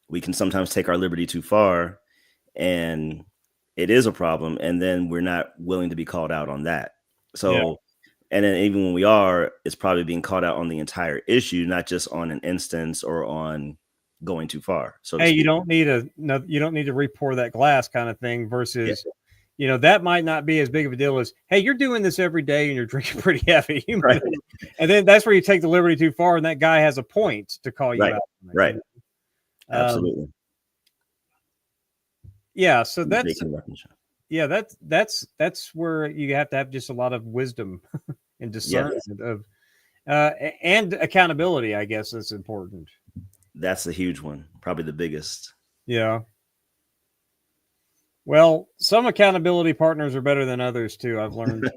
S4: we can sometimes take our liberty too far and it is a problem. And then we're not willing to be called out on that. So, and then even when we are, it's probably being called out on the entire issue, not just on an instance or on going too far. So
S1: hey, you don't need to re-pour that glass kind of thing versus, that might not be as big of a deal as, hey, you're doing this every day and you're drinking pretty heavy.
S4: Right.
S1: And then that's where you take the liberty too far, and that guy has a point to call you out.
S4: Right. Absolutely.
S1: Yeah. So that's where you have to have just a lot of wisdom and discernment of and accountability, I guess, is important.
S4: That's a huge one. Probably the biggest.
S1: Yeah. Well, some accountability partners are better than others too, I've learned.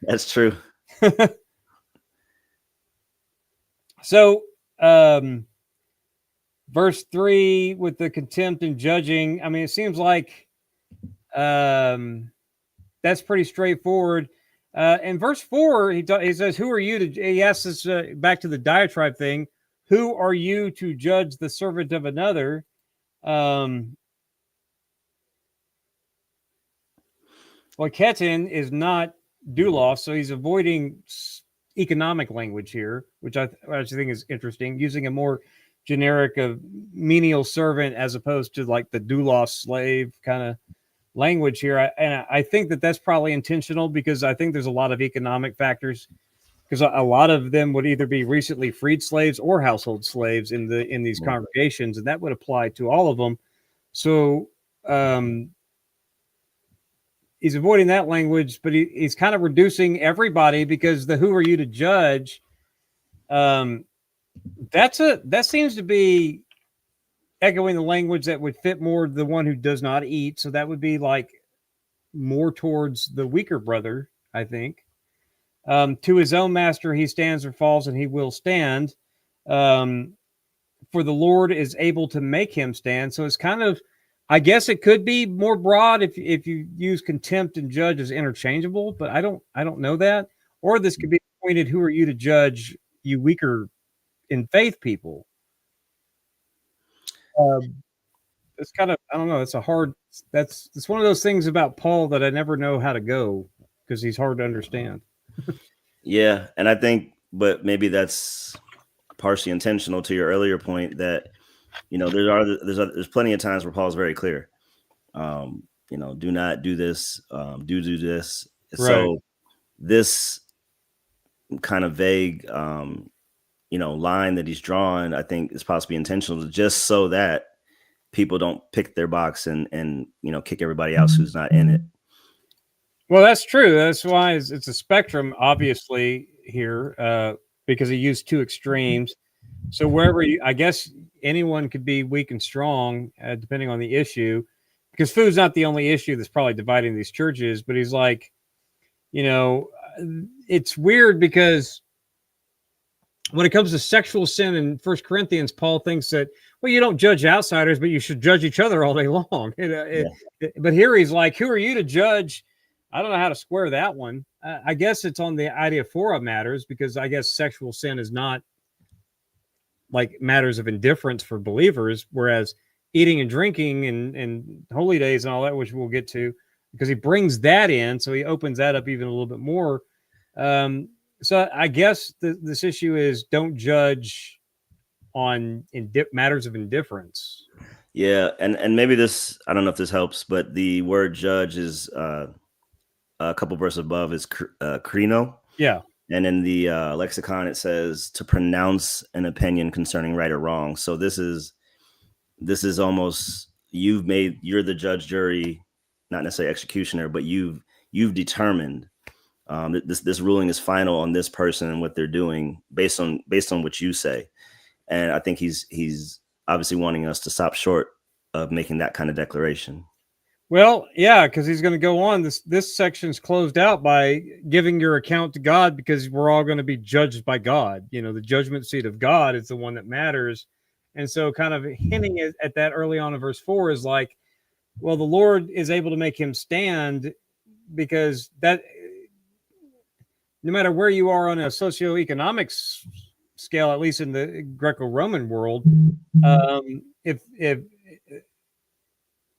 S4: That's true.
S1: So, verse 3 with the contempt and judging, I mean, it seems like that's pretty straightforward. In verse 4, he says, who are you to, he asks us back to the diatribe thing, who are you to judge the servant of another? Well, ketin is not doulos, so he's avoiding economic language here, which I think is interesting, using a more generic of menial servant as opposed to like the doulos slave kind of language here. I think that that's probably intentional because I think there's a lot of economic factors, because a lot of them would either be recently freed slaves or household slaves in these congregations, and that would apply to all of them. So he's avoiding that language, but he's kind of reducing everybody, because the who are you to judge, that seems to be echoing the language that would fit more the one who does not eat. So that would be like more towards the weaker brother, I think. To his own master he stands or falls, and he will stand. For the Lord is able to make him stand. So it's kind of, I guess it could be more broad if you use contempt and judge as interchangeable, but I don't know that. Or this could be pointed, who are you to judge, you weaker in faith people? It's kind of, I don't know. It's it's one of those things about Paul that I never know how to go, because he's hard to understand.
S4: Yeah, and I think, but maybe that's partially intentional to your earlier point that, you know, there's plenty of times where Paul's very clear. You know, do not do this, do this. Right. So this kind of vague, you know, line that he's drawn, I think is possibly intentional, just so that people don't pick their box and you know, kick everybody else who's not in it.
S1: Well, that's true. That's why it's a spectrum, obviously, here, because he used two extremes. So wherever I guess anyone could be weak and strong, depending on the issue, because food's not the only issue that's probably dividing these churches. But he's like, you know, it's weird because when it comes to sexual sin in 1 Corinthians, Paul thinks that, well, you don't judge outsiders, but you should judge each other all day long. But here he's like, who are you to judge? I don't know how to square that one. I guess it's on the adiaphora matters, because I guess sexual sin is not like matters of indifference for believers, whereas eating and drinking and holy days and all that, which we'll get to, because he brings that in. So he opens that up even a little bit more. So I guess this issue is don't judge on matters of indifference.
S4: Yeah, and maybe this, I don't know if this helps, but the word judge is a couple verses above is krino. Yeah. And in the lexicon, it says to pronounce an opinion concerning right or wrong. So this is almost, you're the judge, jury, not necessarily executioner, but you've determined this ruling is final on this person and what they're doing based on what you say. And I think he's obviously wanting us to stop short of making that kind of declaration.
S1: Well, yeah, because he's going to go on. This section's closed out by giving your account to God, because we're all going to be judged by God. You know, the judgment seat of God is the one that matters. And so kind of hinting at that early on in verse 4 is like, well, the Lord is able to make him stand, because that no matter where you are on a socioeconomic scale, at least in the Greco-Roman world, if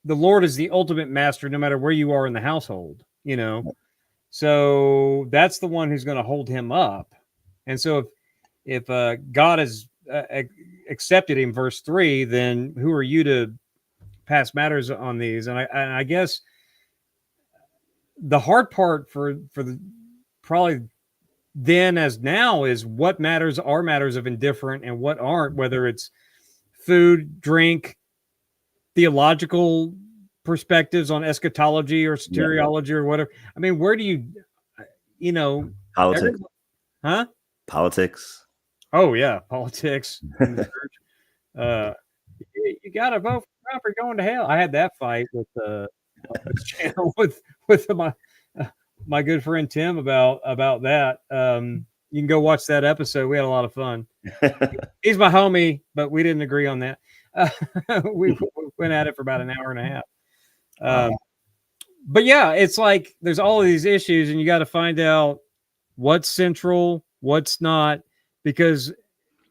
S1: the Lord is the ultimate master, no matter where you are in the household, you know, so that's the one who's going to hold him up. And so if God has accepted him, verse 3, then who are you to pass matters on these? And I guess the hard part for the probably then as now is what matters are matters of indifferent and what aren't, whether it's food, drink, theological perspectives on eschatology or soteriology or whatever. I mean, where do you know,
S4: politics?
S1: Huh?
S4: Politics.
S1: Oh yeah, politics. In the church. You got to vote for around for going to hell. I had that fight with this channel with my good friend Tim about that. You can go watch that episode. We had a lot of fun. He's my homie, but we didn't agree on that. We went at it for about an hour and a half. But yeah, it's like there's all of these issues, and you got to find out what's central, what's not, because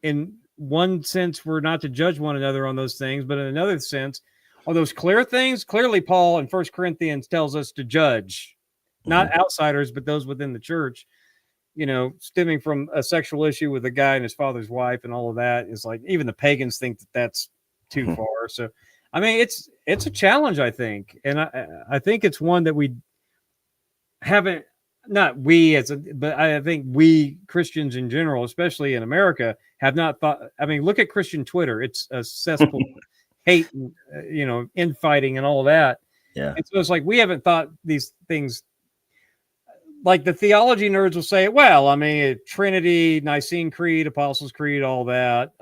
S1: in one sense, we're not to judge one another on those things, but in another sense, on those clear things, clearly Paul in 1 Corinthians tells us to judge, not outsiders, but those within the church. You know, stemming from a sexual issue with a guy and his father's wife and all of that is like, even the pagans think that that's too far. So, I mean, it's a challenge, I think. And I think it's one that we haven't, not we as a, but I think we Christians in general, especially in America, have not thought. I mean, look at Christian Twitter. It's a cesspool of hate, and, infighting and all that.
S4: Yeah.
S1: And so it's like, we haven't thought these things. Like the theology nerds will say, well, I mean, Trinity, Nicene Creed, Apostles' Creed, all that.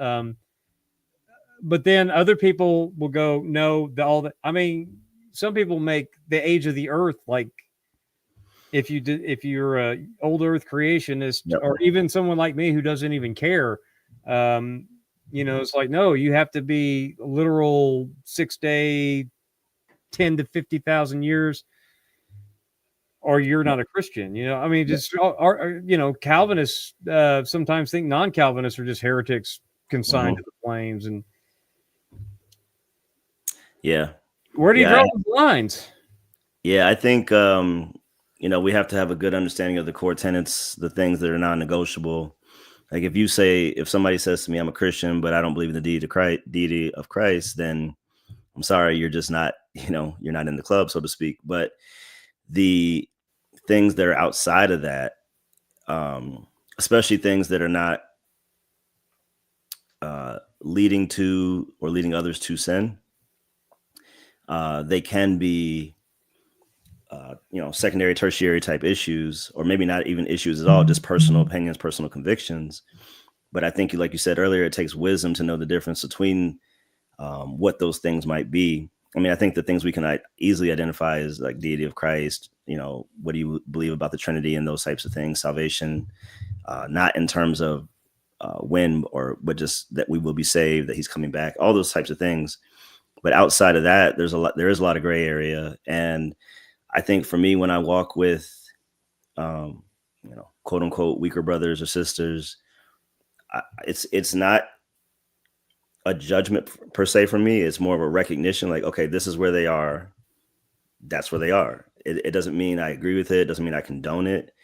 S1: But then other people will go, no, all that. I mean, some people make the age of the earth like, if you're a old earth creationist, or even someone like me who doesn't even care, it's like, no, you have to be literal 6 day, 10 to 50,000 years, or you're not a Christian. I mean, just Calvinists sometimes think non-Calvinists are just heretics consigned to the flames. And where do you draw those lines?
S4: Yeah, I think we have to have a good understanding of the core tenets, the things that are non-negotiable. Like if somebody says to me, I'm a Christian, but I don't believe in the deity of Christ, then I'm sorry, you're just not, you're not in the club, so to speak. But the things that are outside of that, especially things that are not leading to or leading others to sin, they can be secondary, tertiary type issues, or maybe not even issues at all, just personal opinions, personal convictions. But I think, like you said earlier, it takes wisdom to know the difference between what those things might be. I mean, I think the things we can easily identify is like deity of Christ, what do you believe about the Trinity and those types of things, salvation, not in terms of when but just that we will be saved, that he's coming back, all those types of things. But outside of that, there is a lot of gray area. And I think for me, when I walk with, quote unquote, weaker brothers or sisters, it's not a judgment per se for me. It's more of a recognition, like, okay, this is where they are. That's where they are. It doesn't mean I agree with it. It doesn't mean I condone it.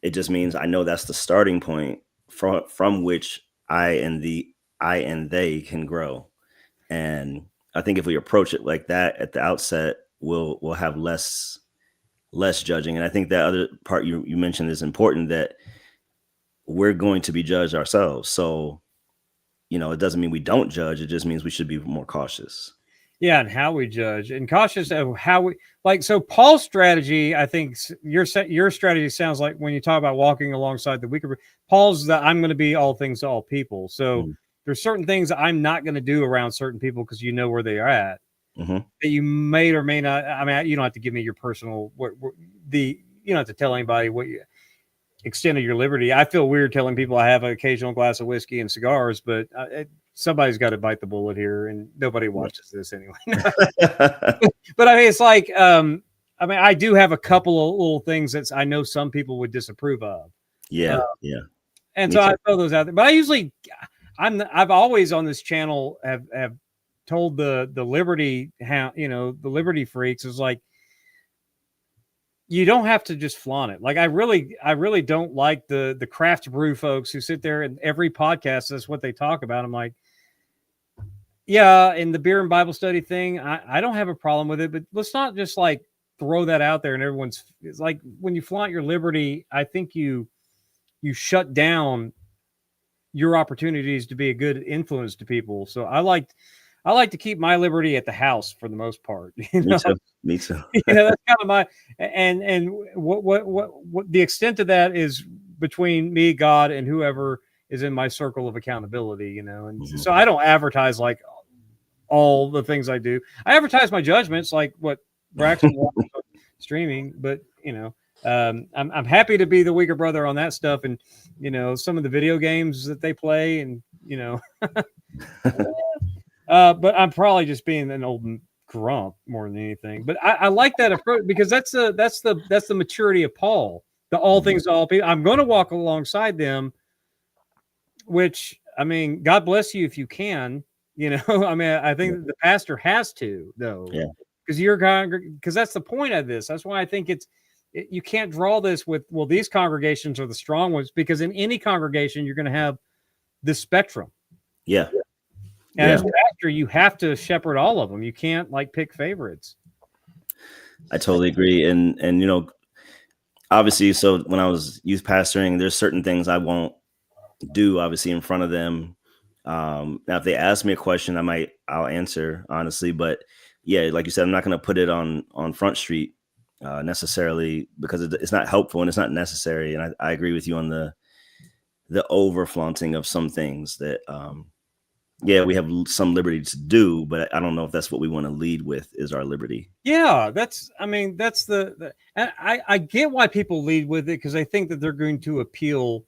S4: It just means I know that's the starting point from which I and they can grow. And I think if we approach it like that at the outset, we'll have less judging. And I think that other part you mentioned is important, that we're going to be judged ourselves. So, it doesn't mean we don't judge. It just means we should be more cautious. Yeah,
S1: and how we judge, and cautious of how we like. So Paul's strategy, I think your strategy sounds like, when you talk about walking alongside the weaker, Paul's that I'm going to be all things to all people. So there's certain things I'm not going to do around certain people because where they are at. That you may or may not. I mean, you don't have to give me your personal you don't have to tell anybody what you extent of your liberty. I feel weird telling people I have an occasional glass of whiskey and cigars, but somebody's got to bite the bullet here, and nobody watches this anyway. But I mean, it's like, I do have a couple of little things that I know some people would disapprove of.
S4: Yeah.
S1: And so I throw those out there, but I usually, I've always on this channel have told the liberty, the liberty freaks is like, you don't have to just flaunt it. Like I really don't like the craft brew folks who sit there and every podcast, that's what they talk about. I'm like, yeah, in the beer and Bible study thing, I don't have a problem with it, but let's not just like throw that out there and it's like, when you flaunt your liberty, I think you shut down your opportunities to be a good influence to people. So I like to keep my liberty at the house for the most part.
S4: Me too.
S1: That's kind of my, and what the extent of that is between me, God, and whoever is in my circle of accountability, and so I don't advertise like all the things I do. I advertise my judgments, like what Braxton watches on streaming, but I'm happy to be the weaker brother on that stuff, and some of the video games that they play, and but I'm probably just being an old grump more than anything. But I like that approach, because that's the maturity of Paul. The all things to all people. I'm going to walk alongside them, which, I mean, God bless you if you can. I mean, I think the pastor has to, though.
S4: Yeah.
S1: Because that's the point of this. That's why I think you can't draw this with, well, these congregations are the strong ones, because in any congregation you're going to have this spectrum.
S4: Yeah.
S1: And as a pastor, you have to shepherd all of them. You can't pick favorites.
S4: I totally agree. And obviously, so when I was youth pastoring, there's certain things I won't do, obviously, in front of them. Now, if they ask me a question, I'll answer honestly, but yeah, like you said, I'm not going to put it on Front Street necessarily, because it's not helpful and it's not necessary. And I agree with you on the over flaunting of some things that, we have some liberty to do, but I don't know if that's what we want to lead with, is our liberty.
S1: Yeah, that's the and I get why people lead with it, because I think that they're going to appeal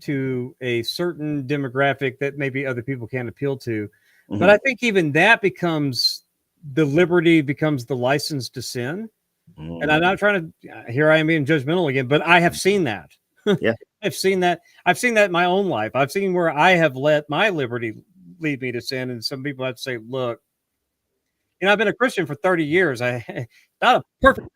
S1: to a certain demographic that maybe other people can't appeal to. Mm-hmm. But I think even that becomes the license to sin. Mm-hmm. And I'm not trying to, here I am being judgmental again, but I have seen that.
S4: Yeah.
S1: I've seen that in my own life. I've seen where I have let my liberty lead me to sin. And some people have to say, look, I've been a Christian for 30 years. I not a perfect,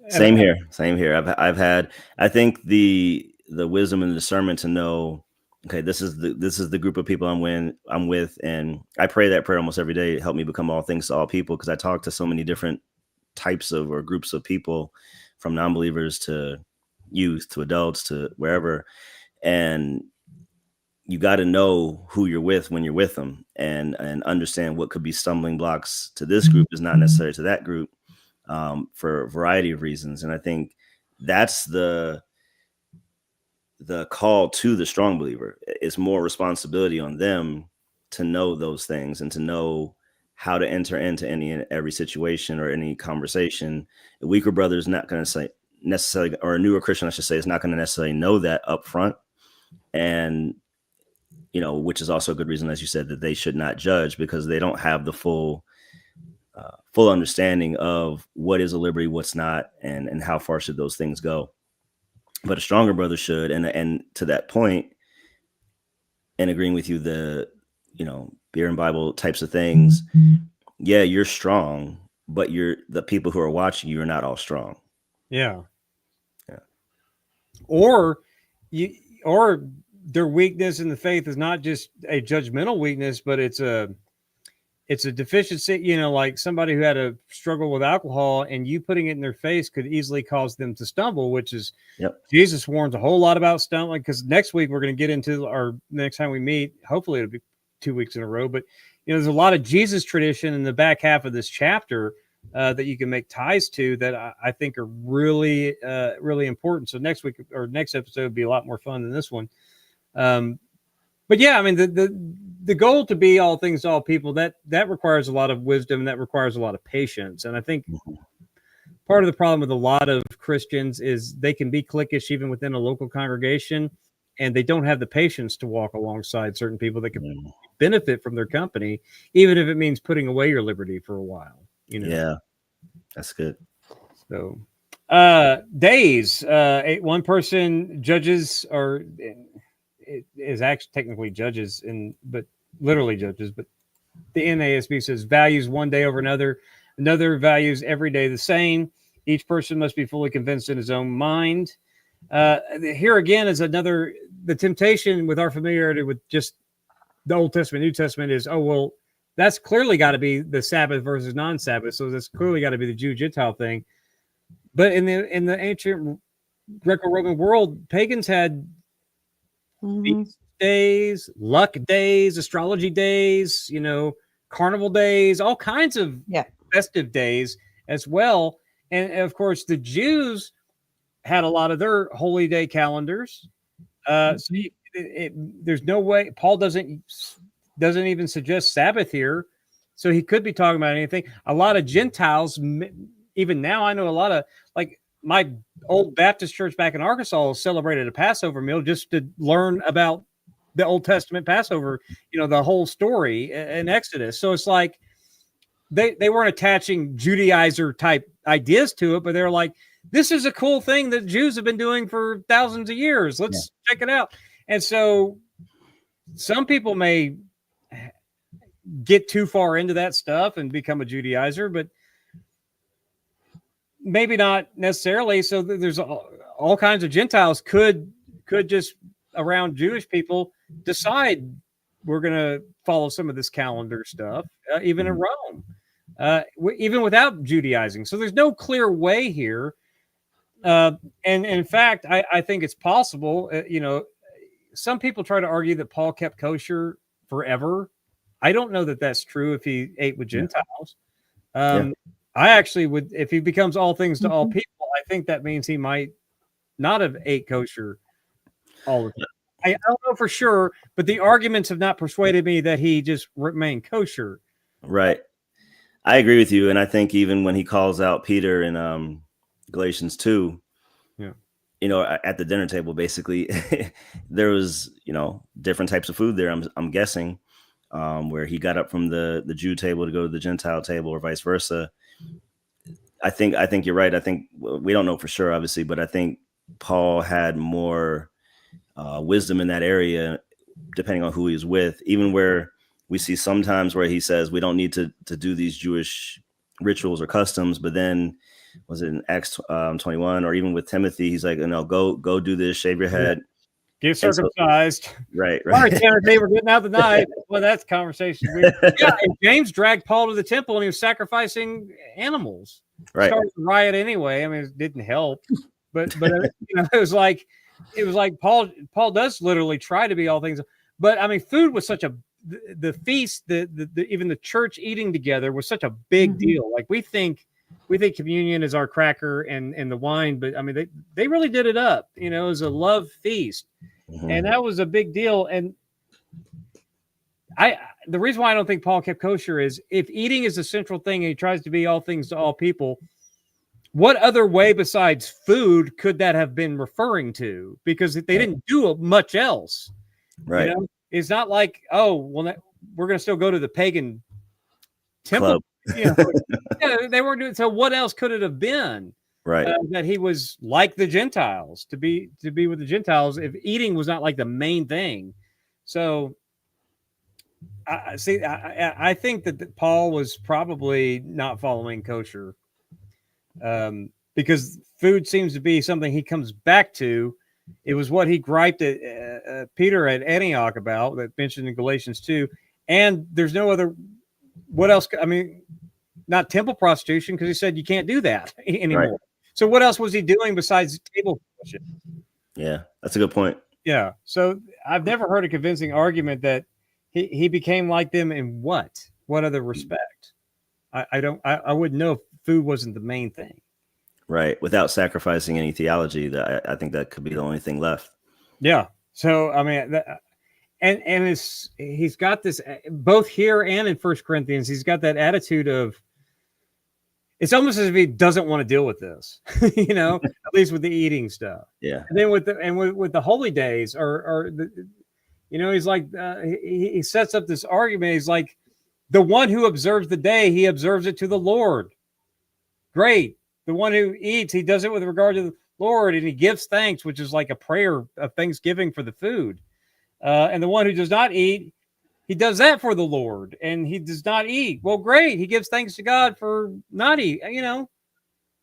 S4: Same here. I've had, I think the wisdom and the discernment to know, okay, this is the group of people I'm with. And I pray that prayer almost every day. Help me become all things to all people. Cause I talk to so many different types of, or groups of people, from non-believers to youth, to adults, to wherever. And you got to know who you're with when you're with them, and understand what could be stumbling blocks to this group is not necessary to that group, for a variety of reasons. And I think that's the call to the strong believer. It's more responsibility on them to know those things and to know how to enter into any and every situation or any conversation. A weaker brother is not going to say necessarily, or a newer Christian, I should say, is not going to necessarily know that up front. And, which is also a good reason, as you said, that they should not judge, because they don't have the full understanding of what is a liberty, what's not, and how far should those things go. But a stronger brother should. And to that point, and agreeing with you, the, beer and Bible types of things. Yeah, you're strong, but the people who are watching you are not all strong.
S1: Yeah. Or their weakness in the faith is not just a judgmental weakness, but it's a deficiency, like somebody who had a struggle with alcohol, and you putting it in their face could easily cause them to stumble, which is, Jesus warns a whole lot about stumbling, because next week we're going to get into our next time we meet. Hopefully it'll be 2 weeks in a row, but there's a lot of Jesus tradition in the back half of this chapter that you can make ties to that I think are really, really important. So next week or next episode would be a lot more fun than this one. But yeah, I mean, the goal to be all things to all people, that requires a lot of wisdom, and that requires a lot of patience. And I think part of the problem with a lot of Christians is they can be cliquish even within a local congregation, and they don't have the patience to walk alongside certain people that can benefit from their company, even if it means putting away your liberty for a while.
S4: Yeah, that's good.
S1: So days, one person judges, or it is actually technically judges, but literally judges, but the NASB says values one day over another values every day the same. Each person must be fully convinced in his own mind. Here again is the temptation with our familiarity with just the Old Testament, New Testament is, oh, well, that's clearly got to be the Sabbath versus non-Sabbath. So that's clearly got to be the Jew-Gentile thing. But in the ancient Greco-Roman world, pagans had feast days, luck days, astrology days, carnival days, all kinds of festive days as well. And of course, the Jews had a lot of their holy day calendars. So there's no way Paul doesn't doesn't even suggest Sabbath here. So he could be talking about anything. A lot of Gentiles, even now, I know a lot of, like, my old Baptist church back in Arkansas celebrated a Passover meal just to learn about the Old Testament Passover, the whole story in Exodus. So it's like they weren't attaching Judaizer type ideas to it, but they're like, this is a cool thing that Jews have been doing for thousands of years. Let's check it out. And so some people may get too far into that stuff and become a Judaizer, but maybe not necessarily. So there's all kinds of Gentiles could just around Jewish people decide we're going to follow some of this calendar stuff, even in Rome, even without Judaizing. So there's no clear way here. And in fact, I think it's possible, some people try to argue that Paul kept kosher forever. I don't know that that's true if he ate with Gentiles. I actually would, if he becomes all things to all people, I think that means he might not have ate kosher all the time. I don't know for sure, but the arguments have not persuaded me that he just remained kosher.
S4: Right. I agree with you. And I think even when he calls out Peter in Galatians 2, at the dinner table, basically, there was, different types of food there, I'm guessing. Where he got up from the Jew table to go to the Gentile table or vice versa. I think you're right. I think we don't know for sure, obviously, but I think Paul had more wisdom in that area, depending on who he's with, even where we see sometimes where he says we don't need to do these Jewish rituals or customs. But then was it in Acts 21 or even with Timothy, he's like, go do this, shave your head.
S1: Get circumcised.
S4: So, right.
S1: All right, Timothy, we're getting out the night. Well, that's conversation. And James dragged Paul to the temple and he was sacrificing animals.
S4: Right.
S1: Started a riot anyway. I mean, it didn't help. But it was like Paul does literally try to be all things. But I mean, food was such the feast, even the church eating together was such a big deal. Like we think communion is our cracker and the wine, but I mean, they really did it up, it was a love feast. And that was a big deal. And the reason why I don't think Paul kept kosher is if eating is the central thing and he tries to be all things to all people, what other way besides food could that have been referring to? Because they didn't do much else.
S4: Right.
S1: It's not like, we're going to still go to the pagan temple. They weren't doing. So what else could it have been?
S4: Right.
S1: That he was like the Gentiles to be with the Gentiles if eating was not like the main thing. So I think that Paul was probably not following kosher because food seems to be something he comes back to. It was what he griped at Peter at Antioch about, that mentioned in Galatians 2. And there's no other. What else? I mean, not temple prostitution, because he said you can't do that anymore. Right. So what else was he doing besides table worship?
S4: Yeah, that's a good point.
S1: Yeah. So I've never heard a convincing argument that he became like them in what other respect? I wouldn't know if food wasn't the main thing.
S4: Right. Without sacrificing any theology, I think that could be the only thing left.
S1: Yeah. So, I mean, and he's got this both here and in 1 Corinthians, he's got that attitude of, it's almost as if he doesn't want to deal with this, at least with the eating stuff.
S4: Yeah.
S1: And then with the holy days he's like, he sets up this argument. He's like, the one who observes the day, he observes it to the Lord. Great. The one who eats, he does it with regard to the Lord, and he gives thanks, which is like a prayer of thanksgiving for the food. And the one who does not eat, he does that for the Lord, and he does not eat. Well, great. He gives thanks to God for not eating,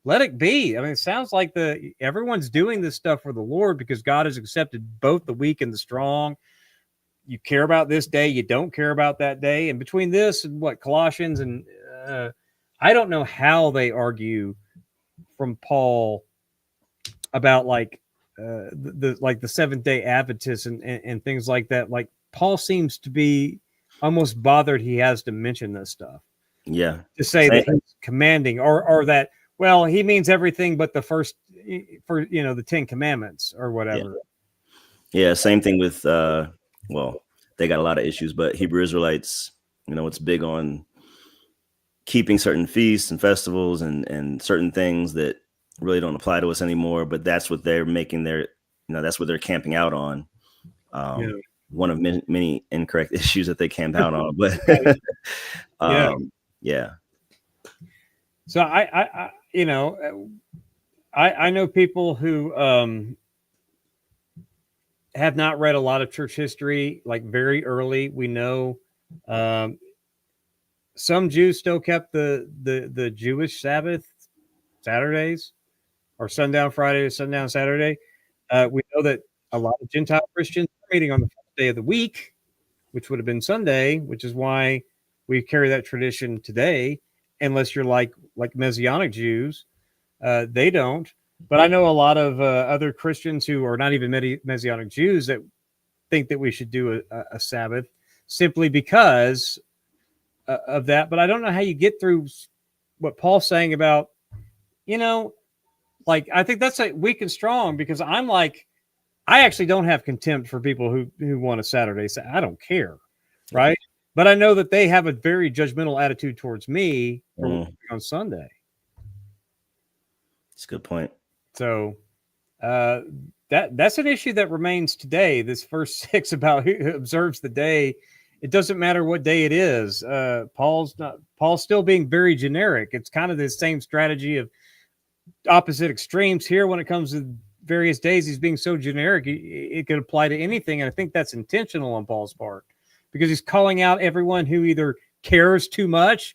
S1: let it be. I mean, it sounds like everyone's doing this stuff for the Lord because God has accepted both the weak and the strong. You care about this day. You don't care about that day. And between this and Colossians and I don't know how they argue from Paul about the Seventh Day Adventists and things like that. Like Paul seems to be almost bothered he has to mention this stuff.
S4: Yeah.
S1: To say that he's commanding or that, well, he means everything but the first for the 10 Commandments or whatever.
S4: Yeah. Same thing with they got a lot of issues. But Hebrew Israelites, it's big on keeping certain feasts and festivals and certain things that really don't apply to us anymore. But that's what they're making that's what they're camping out on. One of many incorrect issues that they camp out on. But yeah.
S1: So I know people who have not read a lot of church history, like very early. We know some Jews still kept the Jewish Sabbath Saturdays, or sundown Friday to sundown Saturday. We know that a lot of Gentile Christians are meeting on the first day of the week, which would have been Sunday, which is why we carry that tradition today, unless you're like Messianic Jews. They don't. But I know a lot of other Christians who are not even Messianic Jews that think that we should do a Sabbath simply because of that. But I don't know how you get through what Paul's saying about, I think that's weak and strong, because I'm like, I actually don't have contempt for people who want a Saturday. I don't care, right? But I know that they have a very judgmental attitude towards me for on Sunday.
S4: That's a good point. So
S1: that's an issue that remains today. This verse 6 about who observes the day. It doesn't matter what day it is. Paul's still being very generic. It's kind of the same strategy of opposite extremes here when it comes to various days. He's being so generic, it could apply to anything. And I think that's intentional on Paul's part, because he's calling out everyone who either cares too much,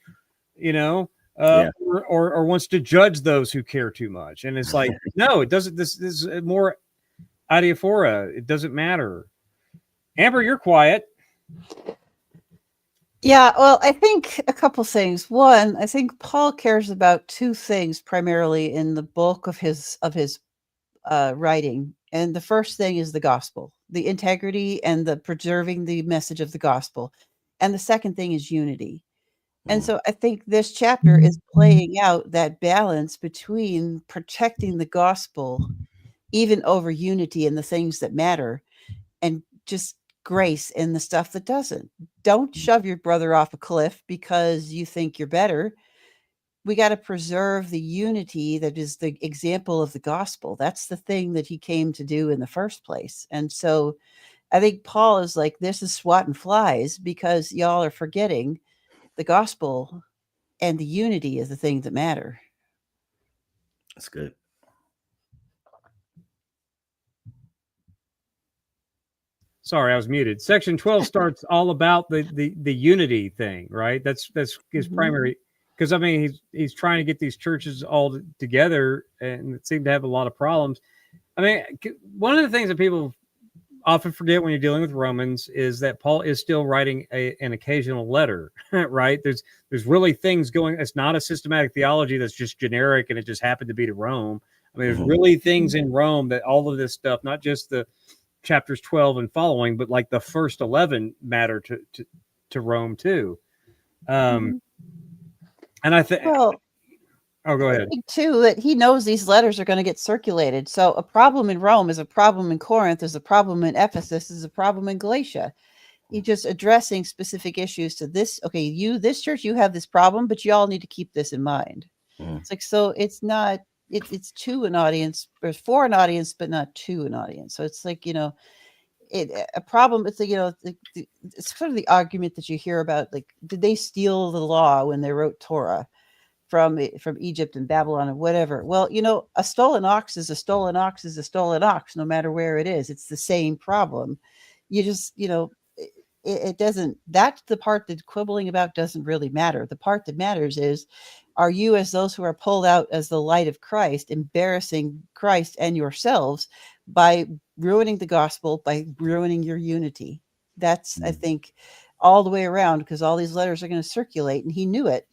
S1: or wants to judge those who care too much. And it's like, no, it doesn't. This is more adiaphora. It doesn't matter. Amber, you're quiet.
S3: Yeah, well, I think a couple things. One, I think Paul cares about two things primarily in the bulk of his writing. And the first thing is the gospel, the integrity and the preserving the message of the gospel. And the second thing is unity. And so I think this chapter is playing out that balance between protecting the gospel, even over unity and the things that matter, and just grace in the stuff that doesn't. Don't shove your brother off a cliff because you think you're better. We got to preserve the unity that is the example of the gospel. That's the thing that he came to do in the first place. And so I think Paul is like, this is swatting flies because y'all are forgetting the gospel and the unity is the thing that matter.
S4: That's good.
S1: Sorry, I was muted. Section 12 starts all about the unity thing, right? That's his primary, because I mean he's trying to get these churches all together, and it seemed to have a lot of problems. I mean, one of the things that people often forget when you're dealing with Romans is that Paul is still writing an occasional letter, right? There's really things going. It's not a systematic theology that's just generic and it just happened to be to Rome. I mean, there's really things in Rome that all of this stuff, not just the chapters 12 and following, but like the first 11 matter to Rome too. And I think,
S3: well,
S1: oh, go ahead.
S3: I think too that he knows these letters are going to get circulated. So a problem in Rome is a problem in Corinth, is a problem in Ephesus, is a problem in Galatia. He's just addressing specific issues to this. Okay, this church, you have this problem, but you all need to keep this in mind. It's like, so it's not, it's to an audience, or for an audience, but not to an audience. So it's like, a problem. It's like, it's sort of the argument that you hear about, like, did they steal the law when they wrote Torah from Egypt and Babylon or whatever? Well, a stolen ox is a stolen ox is a stolen ox, no matter where it is. It's the same problem. You just, it doesn't, that's the part that quibbling about doesn't really matter. The part that matters is, are you, as those who are pulled out as the light of Christ, embarrassing Christ and yourselves by ruining the gospel, by ruining your unity? That's, I think, all the way around, because all these letters are going to circulate, and he knew it.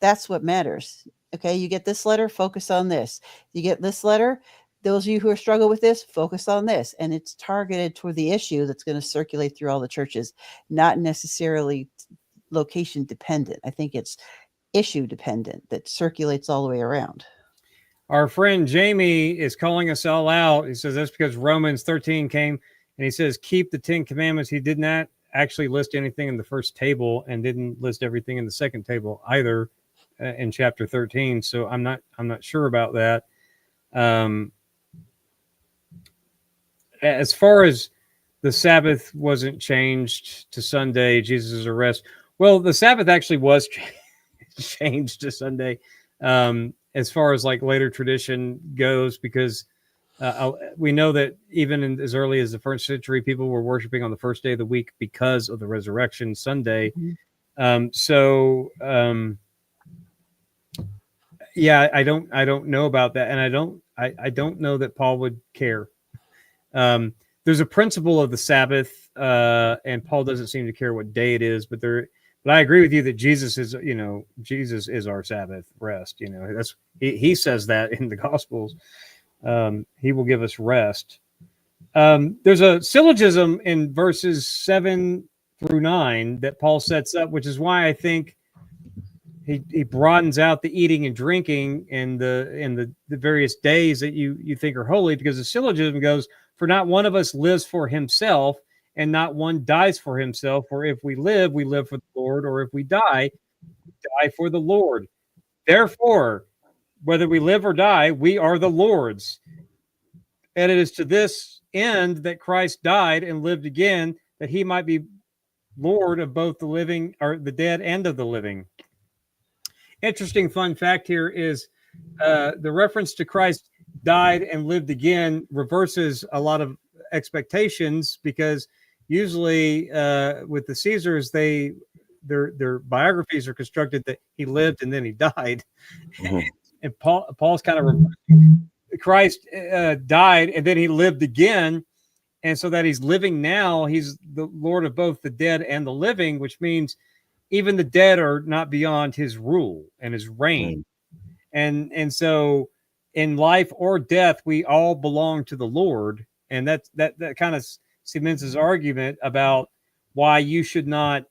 S3: That's what matters. Okay, you get this letter, focus on this. You get this letter, those of you who are struggling with this, focus on this. And it's targeted toward the issue that's going to circulate through all the churches, not necessarily location dependent. I think it's issue dependent that circulates all the way around.
S1: Our friend Jamie is calling us all out. He says that's because Romans 13 came and he says, keep the 10 commandments. He did not actually list anything in the first table and didn't list everything in the second table either in chapter 13. So I'm not sure about that. As far as the Sabbath wasn't changed to Sunday, Jesus' arrest. Well, the Sabbath actually was changed to Sunday, as far as like later tradition goes, because we know that even as early as the first century, people were worshiping on the first day of the week because of the resurrection Sunday. Yeah, I don't know about that, and I don't know that Paul would care. There's a principle of the Sabbath, and Paul doesn't seem to care what day it is, but I agree with you that Jesus is our Sabbath rest. That's he says that in the Gospels. He will give us rest. There's a syllogism in verses 7 through 9 that Paul sets up, which is why I think he broadens out the eating and drinking and the various days that you think are holy, because the syllogism goes, for not one of us lives for himself, and not one dies for himself. For if we live for the Lord, or if we die, we die for the Lord. Therefore, whether we live or die, we are the Lord's. And it is to this end that Christ died and lived again, that he might be Lord of both the living, or the dead, and of the living. Interesting fun fact here is the reference to Christ died and lived again reverses a lot of expectations, because usually with the Caesars, their biographies are constructed that he lived and then he died. And Paul's kind of reversing. Christ died and then he lived again, and so that he's living now. He's the Lord of both the dead and the living, which means even the dead are not beyond his rule and his reign. And so in life or death, we all belong to the Lord. And that kind of cements his argument about why you should not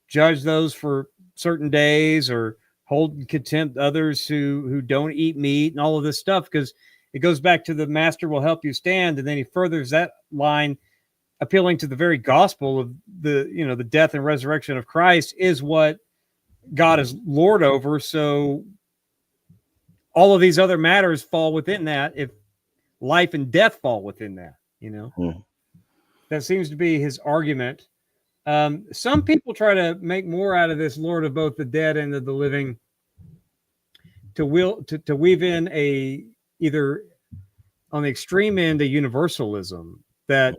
S1: judge those for certain days, or hold in contempt others who don't eat meat, and all of this stuff, because it goes back to the master will help you stand. And then he furthers that line, appealing to the very gospel of the death and resurrection of Christ is what God is Lord over. So all of these other matters fall within that, if life and death fall within that, That seems to be his argument. Some people try to make more out of this Lord of both the dead and of the living, to weave in either on the extreme end a universelsism that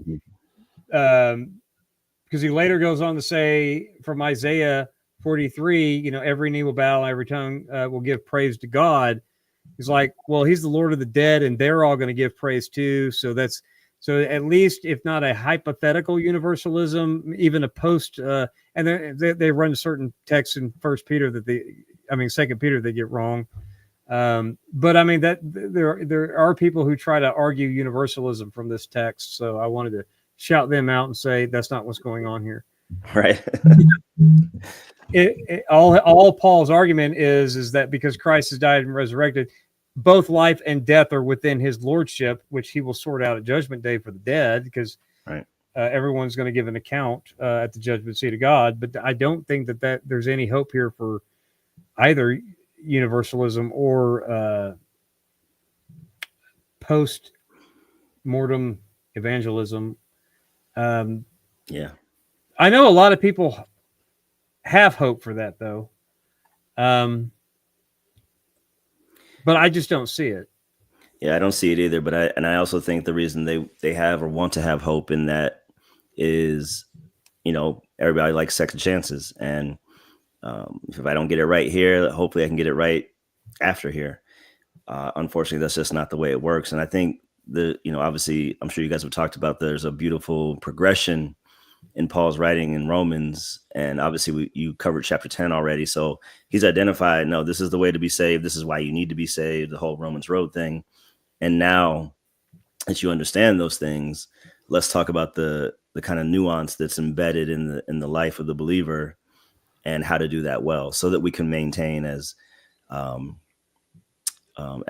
S1: because he later goes on to say from Isaiah 43, every knee will bow, every tongue will give praise to God. He's like, well, he's the Lord of the dead, and they're all going to give praise too. So at least, if not a hypothetical universalism, even a post, and they run certain texts in Second Peter they get wrong. But I mean that there are people who try to argue universalism from this text. So I wanted to shout them out and say that's not what's going on here.
S4: Right.
S1: All Paul's argument is that because Christ has died and resurrected, both life and death are within his lordship, which he will sort out at judgment day for the dead, because everyone's going to give an account at the judgment seat of God. But I don't think that there's any hope here for either universalism or post-mortem evangelism. I know a lot of people have hope for that, though. But I just don't see it.
S4: Yeah, I don't see it either. But I also think the reason they have or want to have hope in that is, everybody likes second chances. And if I don't get it right here, hopefully I can get it right after here. Unfortunately, that's just not the way it works. And I think obviously, I'm sure you guys have talked about, there's a beautiful progression in Paul's writing in Romans. And obviously you covered chapter 10 already. So he's identified, no, this is the way to be saved. This is why you need to be saved, the whole Romans road thing. And now that you understand those things, let's talk about the kind of nuance that's embedded in the life of the believer and how to do that well, so that we can maintain, as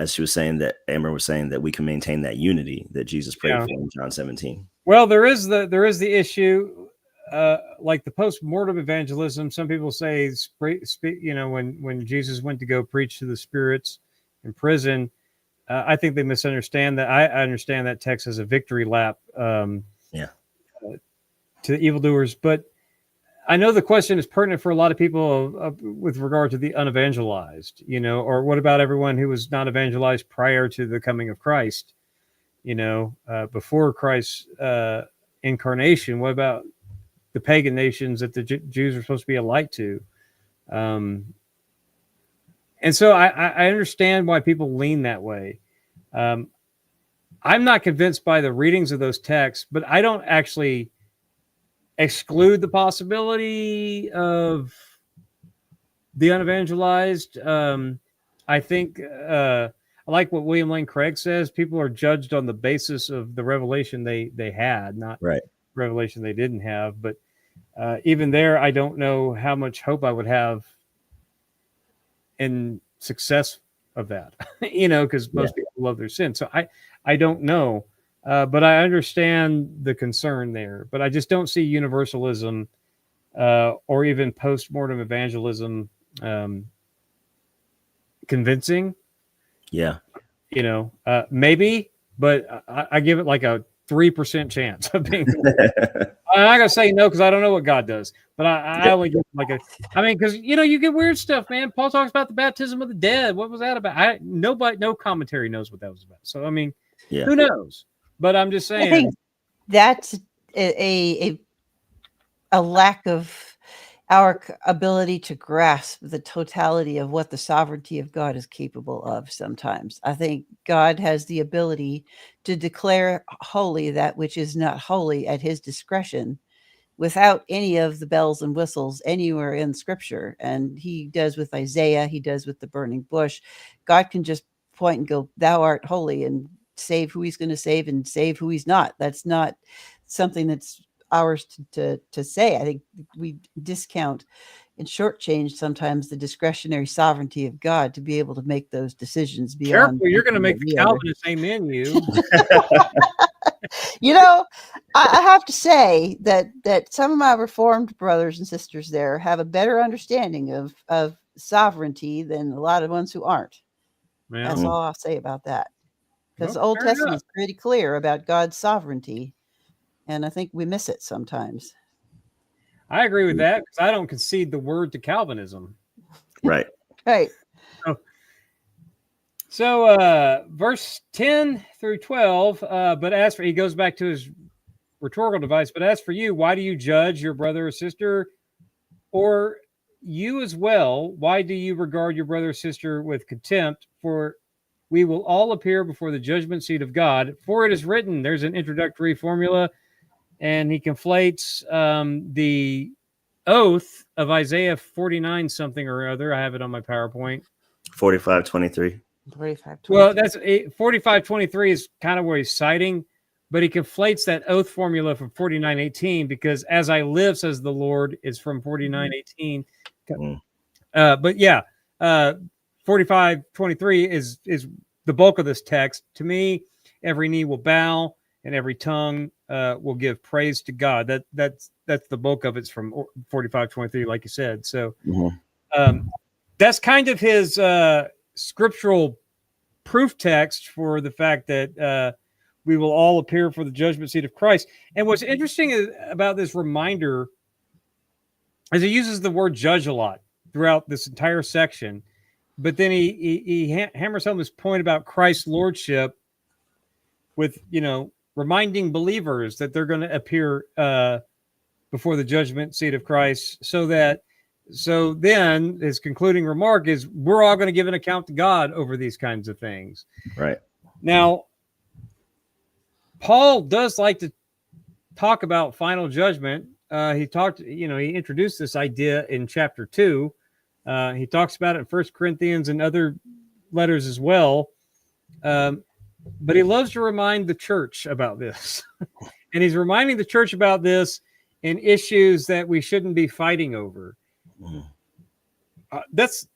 S4: she was saying, that Amber was saying, that we can maintain that unity that Jesus prayed for in John 17.
S1: Well, there is the issue like the post-mortem evangelism, some people say, when Jesus went to go preach to the spirits in prison, I think they misunderstand that. I understand that text as a victory lap to the evildoers, but I know the question is pertinent for a lot of people with regard to the unevangelized, or what about everyone who was not evangelized prior to the coming of Christ, before Christ's incarnation? What about the pagan nations that the Jews are supposed to be a light to? And so I understand why people lean that way. I'm not convinced by the readings of those texts, but I don't actually exclude the possibility of the unevangelized. I think I like what William Lane Craig says. People are judged on the basis of the revelation they had, not revelation they didn't have. But even there, I don't know how much hope I would have in success of that, because most people love their sin. So I don't know, but I understand the concern there. But I just don't see universalism or even post-mortem evangelism convincing.
S4: Yeah.
S1: Maybe, but I give it like a 3% chance of being. I'm not gonna say no because I don't know what God does, but I only give because you get weird stuff, man. Paul talks about the baptism of the dead. What was that about? No commentary knows what that was about. So who knows? But I'm just saying,
S3: I think that's a lack of our ability to grasp the totality of what the sovereignty of God is capable of. Sometimes I think God has the ability to declare holy that which is not holy at his discretion without any of the bells and whistles anywhere in scripture. And he does with Isaiah, he does with the burning bush. God can just point and go, thou art holy, and save who he's going to save and save who he's not. That's not something that's ours to say. I think we discount and shortchange sometimes the discretionary sovereignty of God to be able to make those decisions beyond.
S1: Careful, you're going to make the Calvinist amen you.
S3: I have to say that some of my Reformed brothers and sisters there have a better understanding of sovereignty than a lot of ones who aren't. Yeah. That's all I'll say about that. Because the Old Testament is pretty clear about God's sovereignty. And I think we miss it sometimes.
S1: I agree with that because I don't concede the word to Calvinism.
S4: Right.
S3: Right.
S1: So verse 10 through 12, but as for, he goes back to his rhetorical device, but as for you, why do you judge your brother or sister? Or you as well, why do you regard your brother or sister with contempt? For we will all appear before the judgment seat of God. For it is written, there's an introductory formula, and he conflates the oath of Isaiah 49 something or other. I have it on my PowerPoint.
S4: 45:23.
S3: 45:23.
S1: Well, that's 45:23 is kind of where he's citing, but he conflates that oath formula from 49:18 because as I live, says the Lord, is from 49:18. But yeah, 45:23 is the bulk of this text. To me, every knee will bow and every tongue will give praise to God. That's the bulk of it's from 45:23, like you said. So that's kind of his scriptural proof text for the fact that we will all appear for the judgment seat of Christ. And what's interesting about this reminder is he uses the word judge a lot throughout this entire section, but then he hammers home this point about Christ's lordship with, reminding believers that they're going to appear before the judgment seat of Christ. So then his concluding remark is we're all going to give an account to God over these kinds of things.
S4: Right.
S1: Now, Paul does like to talk about final judgment. He introduced this idea in chapter 2. He talks about it in 1 Corinthians and other letters as well. But he loves to remind the church about this. And he's reminding the church about this in issues that we shouldn't be fighting over. That's,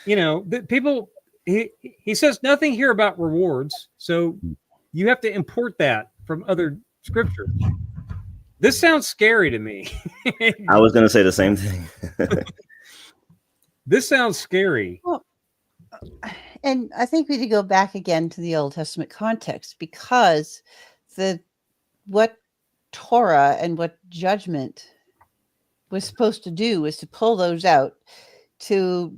S1: the people, he says nothing here about rewards. So you have to import that from other scriptures. This sounds scary to me.
S4: I was going to say the same thing.
S1: This sounds scary.
S3: Well, and I think we need to go back again to the Old Testament context, because what Torah and what judgment was supposed to do was to pull those out, to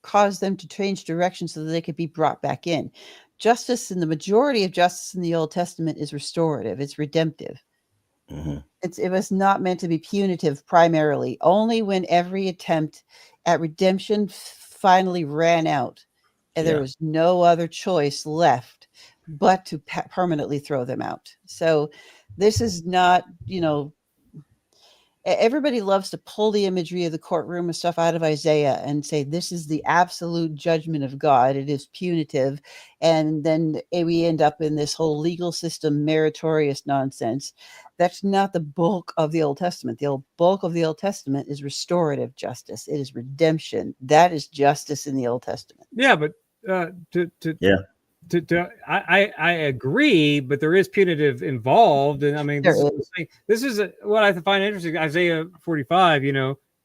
S3: cause them to change direction so that they could be brought back in. Justice, and the majority of justice in the Old Testament, is restorative. It's redemptive.
S4: Mm-hmm.
S3: It was not meant to be punitive primarily. Only when every attempt at redemption finally ran out, and there was no other choice left but to permanently throw them out. So this is not, everybody loves to pull the imagery of the courtroom and stuff out of Isaiah and say, this is the absolute judgment of God. It is punitive. And then we end up in this whole legal system, meritorious nonsense. That's not the bulk of the Old Testament. The bulk of the Old Testament is restorative justice. It is redemption. That is justice in the Old Testament.
S1: Yeah, but I agree, but there is punitive involved, and I mean, this is what I find interesting. Isaiah 45,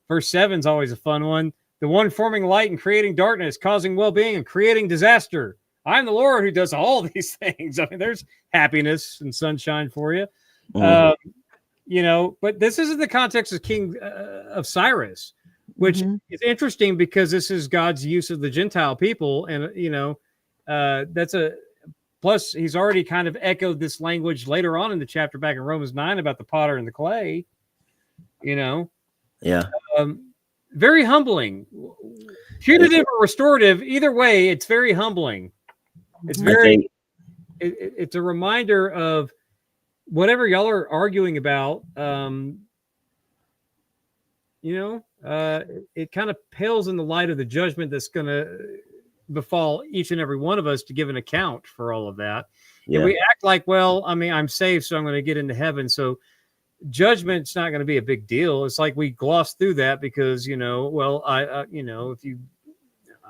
S1: verse 7 is always a fun one. The one forming light and creating darkness, causing well-being and creating disaster. I'm the Lord who does all these things. I mean, there's happiness and sunshine for you, but this isn't the context of King of Cyrus, which is interesting because this is God's use of the Gentile people, and that's plus he's already kind of echoed this language later on in the chapter back in Romans 9 about the potter and the clay, very humbling, punitive or restorative. Either way, it's very humbling. It's it's a reminder of whatever y'all are arguing about. It kind of pales in the light of the judgment that's going to befall each and every one of us to give an account for all of that. And we act like, well, I mean, I'm saved, so I'm going to get into heaven. So judgment's not going to be a big deal. It's like we gloss through that because,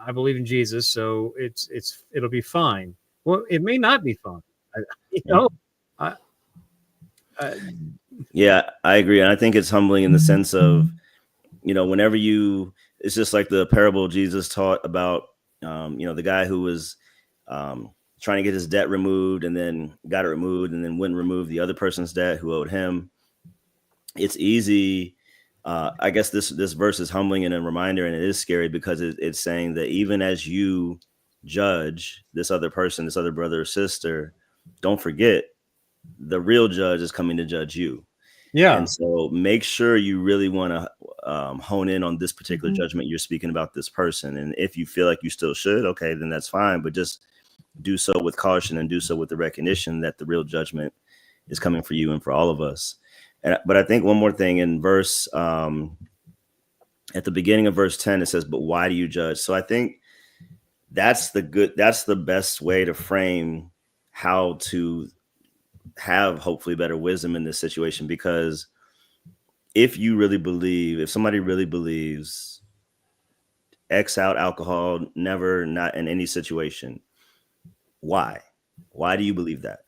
S1: I believe in Jesus, so it'll be fine. Well, it may not be fine.
S4: I agree. And I think it's humbling in the sense of, whenever it's just like the parable Jesus taught about, the guy who was trying to get his debt removed and then got it removed and then wouldn't remove the other person's debt who owed him. It's easy. I guess this verse is humbling and a reminder, and it is scary because it's saying that even as you judge this other person, this other brother or sister, don't forget the real judge is coming to judge you. Yeah. And so make sure you really want to hone in on this particular judgment you're speaking about this person. And if you feel like you still should, okay, then that's fine. But just do so with caution and do so with the recognition that the real judgment is coming for you and for all of us. But I think one more thing in verse, at the beginning of verse 10, it says, but why do you judge? So I think that's the best way to frame how to have hopefully better wisdom in this situation, because if somebody really believes X out alcohol, never, not in any situation, why do you believe that?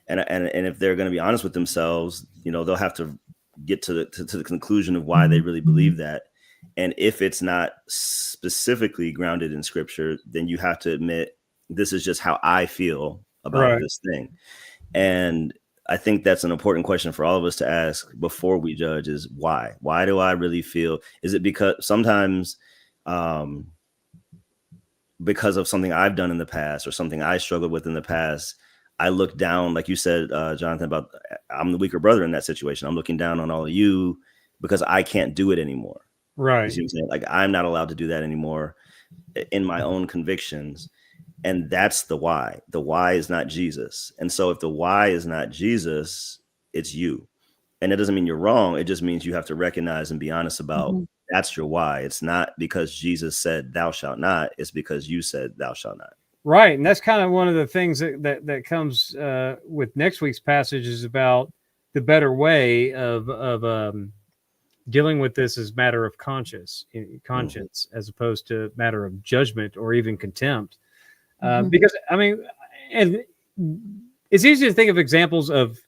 S4: And if they're going to be honest with themselves, they'll have to get to the conclusion of why they really believe that. And if it's not specifically grounded in scripture, then you have to admit, this is just how I feel about this thing. And I think that's an important question for all of us to ask before we judge is why? Why do I really feel? Is it because sometimes because of something I've done in the past or something I struggled with in the past, I look down, like you said, Jonathan, about I'm the weaker brother in that situation. I'm looking down on all of you because I can't do it anymore.
S1: Right.
S4: You see what I'm saying? Like I'm not allowed to do that anymore in my own convictions. And that's the why. The why is not Jesus. And so if the why is not Jesus, it's you. And it doesn't mean you're wrong. It just means you have to recognize and be honest about that's your why. It's not because Jesus said thou shalt not. It's because you said thou shalt not.
S1: Right. And that's kind of one of the things that comes with next week's passage is about the better way of dealing with this as matter of conscience as opposed to matter of judgment or even contempt. Because, I mean, and it's easy to think of examples of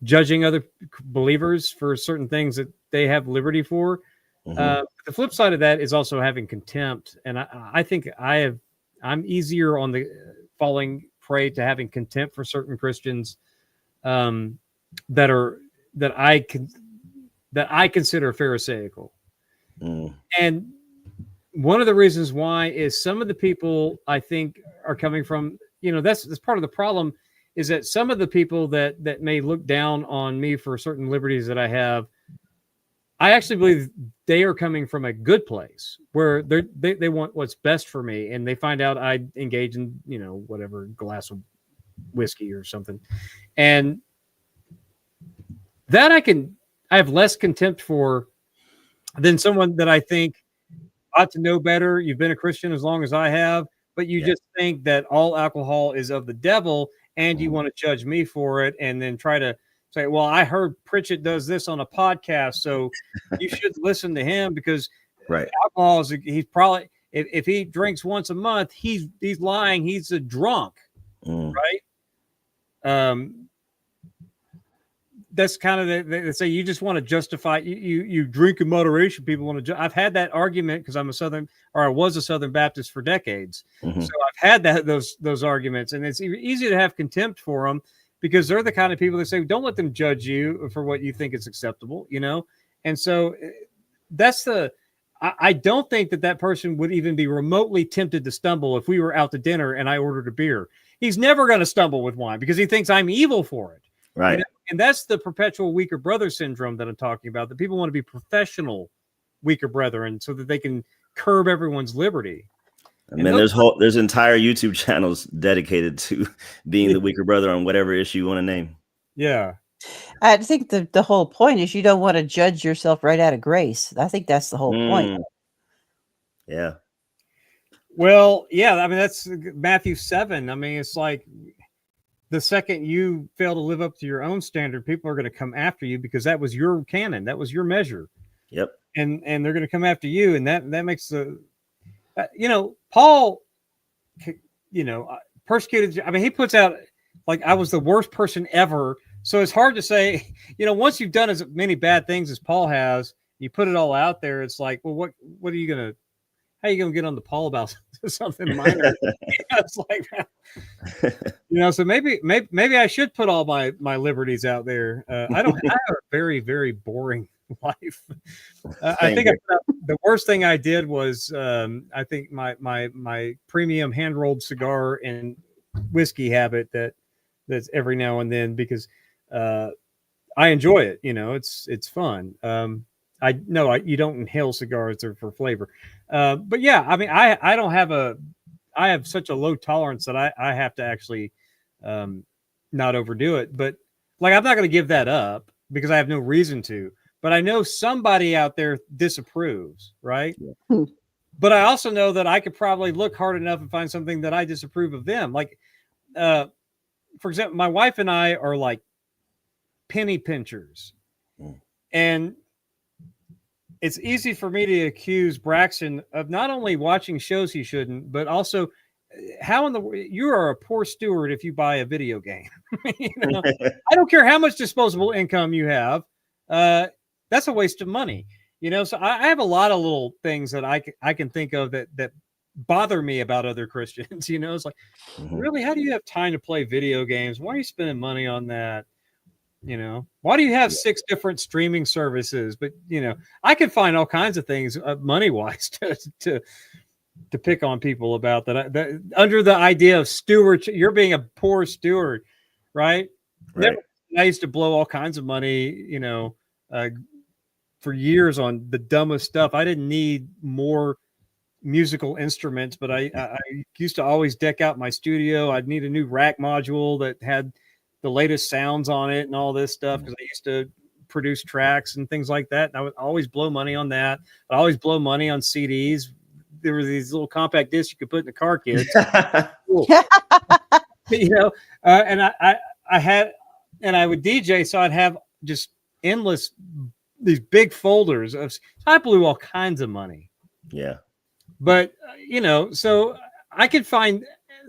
S1: judging other believers for certain things that they have liberty for. The flip side of that is also having contempt, and I think I'm easier on the falling prey to having contempt for certain Christians that I consider pharisaical. And one of the reasons why is some of the people I think are coming from, that's part of the problem, is that some of the people that may look down on me for certain liberties that I have, I actually believe they are coming from a good place where they want what's best for me, and they find out I engage in, whatever glass of whiskey or something. And that I have less contempt for than someone that I think ought to know better. You've been a Christian as long as I have, but you just think that all alcohol is of the devil, and you want to judge me for it, and then try to say, well, I heard Pritchett does this on a podcast, so you should listen to him because alcohol is, he's probably, if he drinks once a month, he's lying. He's a drunk, right? That's kind of they say you just want to justify you drink in moderation. People want to. I've had that argument because I was a Southern Baptist for decades, so I've had those arguments, and it's easy to have contempt for them because they're the kind of people that say, don't let them judge you for what you think is acceptable, And so that's I don't think that person would even be remotely tempted to stumble if we were out to dinner and I ordered a beer. He's never going to stumble with wine because he thinks I'm evil for it.
S4: Right.
S1: And that's the perpetual weaker brother syndrome that I'm talking about, that people want to be professional weaker brethren so that they can curb everyone's liberty.
S4: I mean, there's entire YouTube channels dedicated to being the weaker brother on whatever issue you want to name.
S1: Yeah.
S3: I think the whole point is you don't want to judge yourself right out of grace. I think that's the whole point.
S4: Yeah.
S1: Well, yeah, I mean, that's Matthew 7. I mean, it's like the second you fail to live up to your own standard, people are going to come after you because that was your canon. That was your measure.
S4: Yep.
S1: And they're going to come after you. And that makes Paul, persecuted. I mean, he puts out like, I was the worst person ever. So it's hard to say, once you've done as many bad things as Paul has, you put it all out there. It's like, well, what are you going to, how are you going to get on to Paul about something minor? It's like, so maybe I should put all my liberties out there. I have a very, very boring life. I think the worst thing I did was, I think my premium hand rolled cigar and whiskey habit that's every now and then, because I enjoy it. It's fun. You don't inhale cigars, they're for flavor. But yeah, I mean, I have such a low tolerance that I have to actually not overdo it. But like, I'm not going to give that up because I have no reason to. But I know somebody out there disapproves, right?
S3: Yeah.
S1: But I also know that I could probably look hard enough and find something that I disapprove of them. Like, for example, my wife and I are like penny pinchers. And it's easy for me to accuse Braxton of not only watching shows he shouldn't, but also you are a poor steward if you buy a video game. I don't care how much disposable income you have. That's a waste of money. So I have a lot of little things that I can think of that bother me about other Christians. It's like, really, how do you have time to play video games? Why are you spending money on that? Why do you have 6 different streaming services? But I can find all kinds of things money wise to pick on people about that under the idea of stewardship. You're being a poor steward, right? I used to blow all kinds of money, for years on the dumbest stuff. I didn't need more musical instruments, but I used to always deck out my studio. I'd need a new rack module that had the latest sounds on it and all this stuff, because I used to produce tracks and things like that. And I would always blow money on that. I always blow money on CDs. There were these little compact discs you could put in the car, kids. And I would DJ, so I'd have just endless, these big folders of, I blew all kinds of money.
S4: Yeah.
S1: But, so I could find,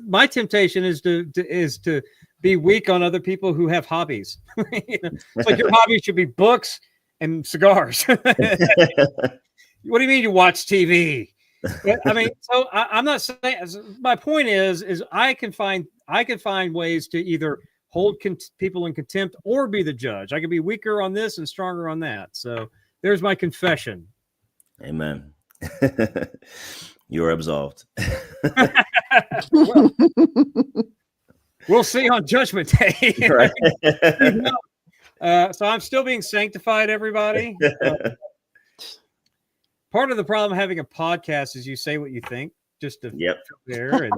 S1: my temptation is to be weak on other people who have hobbies. It's like your hobby should be books and cigars. What do you mean you watch TV? But, I mean, so I'm not saying. My point is I can find ways to either hold people in contempt or be the judge. I can be weaker on this and stronger on that. So there's my confession.
S4: Amen. You are absolved.
S1: We'll see on Judgment Day.
S4: Right.
S1: So I'm still being sanctified, everybody. Part of the problem having a podcast is you say what you think just to there, and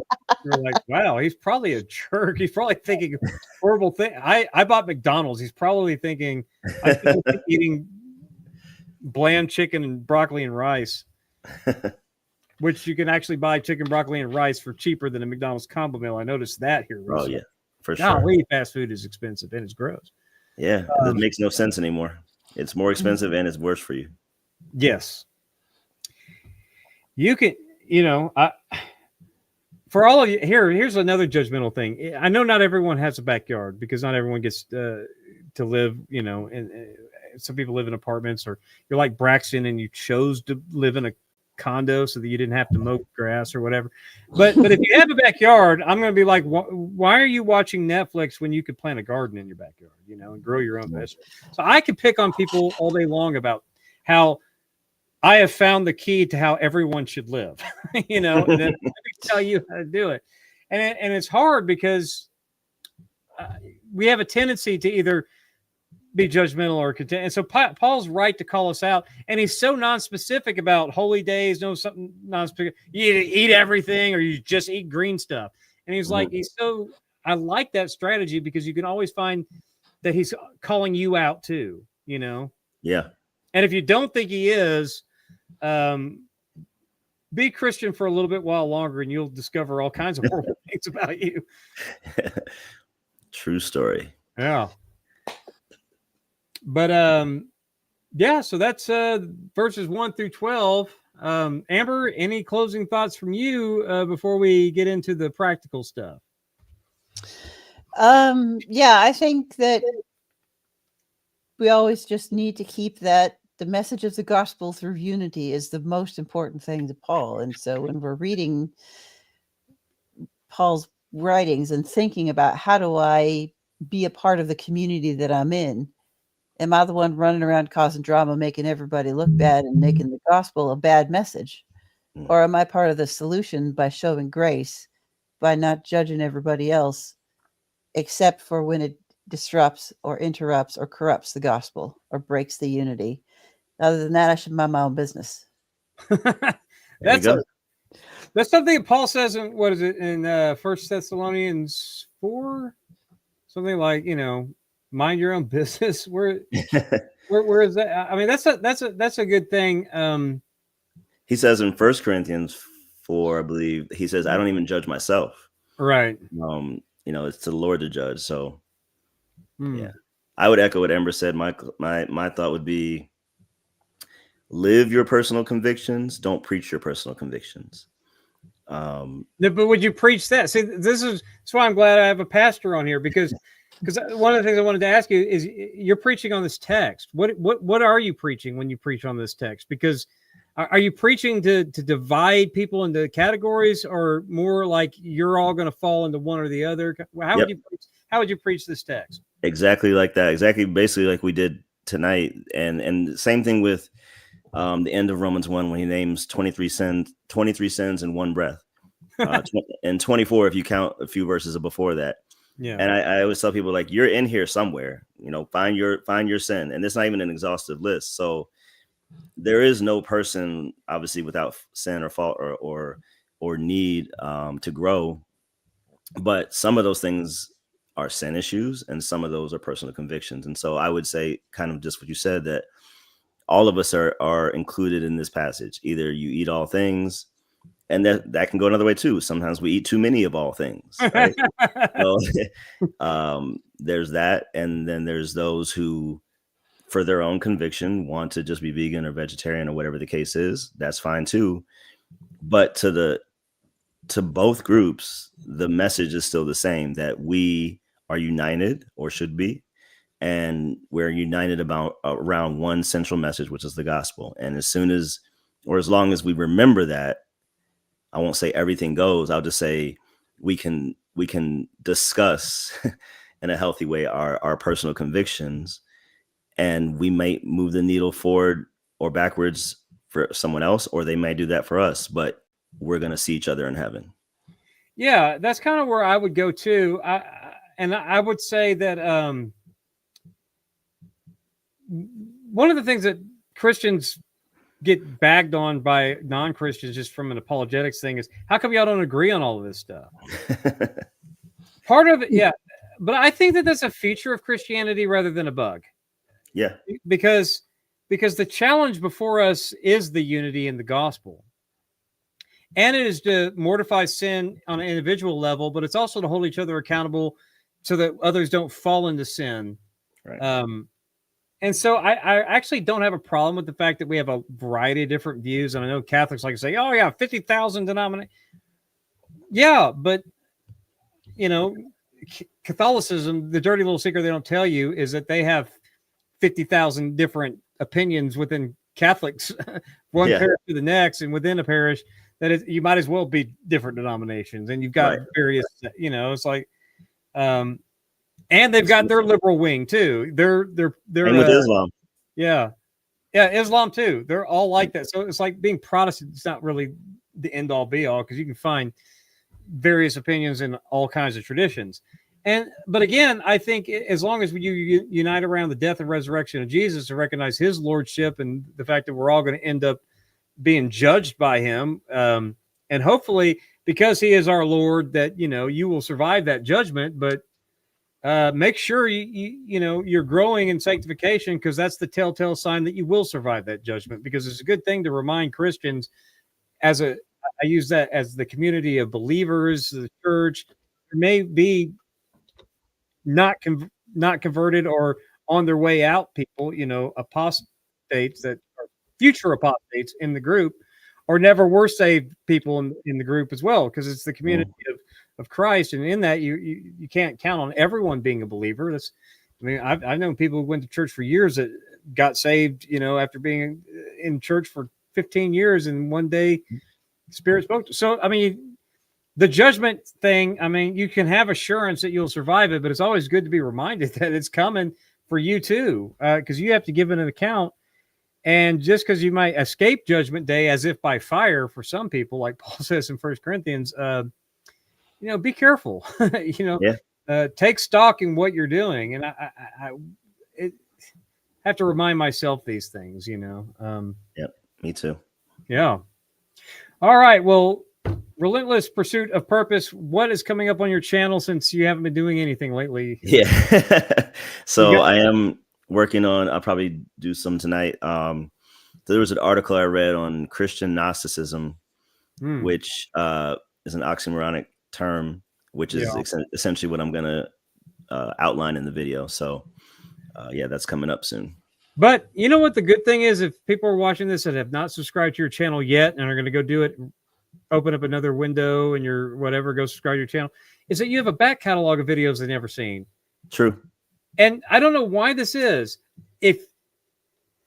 S1: you're like, wow, he's probably a jerk. He's probably thinking horrible thing. I bought McDonald's. He's probably thinking I'm eating bland chicken and broccoli and rice, which you can actually buy chicken, broccoli, and rice for cheaper than a McDonald's combo meal. I noticed that here recently.
S4: Oh yeah, for sure.
S1: Golly, fast food is expensive and it's gross.
S4: Yeah, it makes no sense anymore. It's more expensive and it's worse for you.
S1: Yes. You can, for all of you here's another judgmental thing. I know not everyone has a backyard because not everyone gets to live, and some people live in apartments, or you're like Braxton and you chose to live in a condo so that you didn't have to mow grass or whatever. But if you have a backyard, I'm going to be like, why are you watching Netflix when you could plant a garden in your backyard, and grow your own vegetables? So I could pick on people all day long about how I have found the key to how everyone should live, and then let me tell you how to do it. And it's hard because we have a tendency to either be judgmental or content. And so Paul's right to call us out. And he's so non-specific about holy days, something non-specific. You either eat everything or you just eat green stuff. And he's like, I like that strategy because you can always find that he's calling you out too,
S4: Yeah.
S1: And if you don't think he is, be Christian for a little bit while longer and you'll discover all kinds of horrible things about you.
S4: True story.
S1: Yeah. But so that's verses 1 through 12. Amber, any closing thoughts from you before we get into the practical stuff?
S3: I think that we always just need to keep that the message of the gospel through unity is the most important thing to Paul. And so when we're reading Paul's writings and thinking about how do I be a part of the community that I'm in, am I the one running around causing drama, making everybody look bad and making the gospel a bad message? Or am I part of the solution by showing grace, by not judging everybody else, except for when it disrupts or interrupts or corrupts the gospel or breaks the unity? Other than that, I should mind my own business.
S1: That's something Paul says in, what is it, in 1 Thessalonians 4? Something like, mind your own business. Where is that? I mean, that's a good thing.
S4: He says in 1 Corinthians 4, I believe, he says, I don't even judge myself.
S1: Right.
S4: It's to the Lord to judge. So yeah, I would echo what Amber said. My thought would be, live your personal convictions. Don't preach your personal convictions.
S1: But would you preach that? See, that's why I'm glad I have a pastor on here, because one of the things I wanted to ask you is, you're preaching on this text. What are you preaching when you preach on this text? Because are you preaching to divide people into categories, or more like you're all going to fall into one or the other? How would you preach this text?
S4: Exactly like that. Exactly, basically like we did tonight, and same thing with the end of Romans 1 when he names 23 sins in one breath, and 24 if you count a few verses before that. Yeah. And I always tell people, like, you're in here somewhere, find your sin, and it's not even an exhaustive list. So there is no person obviously without sin or fault or need to grow, but some of those things are sin issues and some of those are personal convictions. And so I would say, kind of just what you said, that all of us are included in this passage. Either you eat all things, and that can go another way too. Sometimes we eat too many of all things, right? So there's that. And then there's those who, for their own conviction, want to just be vegan or vegetarian or whatever the case is. That's fine too. But to both groups, the message is still the same, that we are united or should be. And we're united around one central message, which is the gospel. And as long as we remember that, I won't say everything goes. I'll just say we can discuss in a healthy way our personal convictions, and we might move the needle forward or backwards for someone else, or they may do that for us, but we're going to see each other in heaven.
S1: Yeah, that's kind of where I would go too. I would say that one of the things that Christians get bagged on by non-Christians just from an apologetics thing is, how come y'all don't agree on all of this stuff? Part of it, yeah. But I think that that's a feature of Christianity rather than a bug.
S4: Yeah.
S1: Because the challenge before us is the unity in the gospel. And it is to mortify sin on an individual level, but it's also to hold each other accountable so that others don't fall into sin.
S4: Right.
S1: And so I actually don't have a problem with the fact that we have a variety of different views. And I know Catholics like to say, oh, yeah, 50,000 denominations. Yeah, but, Catholicism, the dirty little secret they don't tell you is that they have 50,000 different opinions within Catholics, one parish to the next, and within a parish, you might as well be different denominations. And you've got various, it's like, and they've got their liberal wing too. They're
S4: and with Islam.
S1: Yeah, Islam too. They're all like that. So it's like being Protestant. It's not really the end all be all, because you can find various opinions in all kinds of traditions. But again, I think as long as you unite around the death and resurrection of Jesus and recognize his lordship and the fact that we're all going to end up being judged by him, and hopefully because he is our Lord, that you will survive that judgment. But make sure you're growing in sanctification, because that's the telltale sign that you will survive that judgment. Because it's a good thing to remind Christians, I use that as the community of believers, the church, there may be not converted or on their way out people, apostates that are future apostates in the group, or never were saved people in the group as well, because it's the community of Christ. And in that, you can't count on everyone being a believer. I've known people who went to church for years that got saved, after being in church for 15 years, and one day the Spirit spoke to. So, the judgment thing, you can have assurance that you'll survive it, but it's always good to be reminded that it's coming for you too, because you have to give it an account. And just because you might escape judgment day as if by fire for some people, like Paul says in 1 Corinthians, be careful. Take stock in what you're doing. And I have to remind myself these things,
S4: Yep, me too. Yeah.
S1: All right. Well, relentless pursuit of purpose. What is coming up on your channel, since you haven't been doing anything lately?
S4: Yeah. So I am working on, I'll probably do some tonight. There was an article I read on Christian Gnosticism, which is an oxymoronic term, which is essentially what I'm going to outline in the video. So that's coming up soon.
S1: But you know what the good thing is? If people are watching this and have not subscribed to your channel yet and are going to go do it, open up another window and your whatever, go subscribe to your channel, is that you have a back catalog of videos they've never seen.
S4: True.
S1: And I don't know why this is. If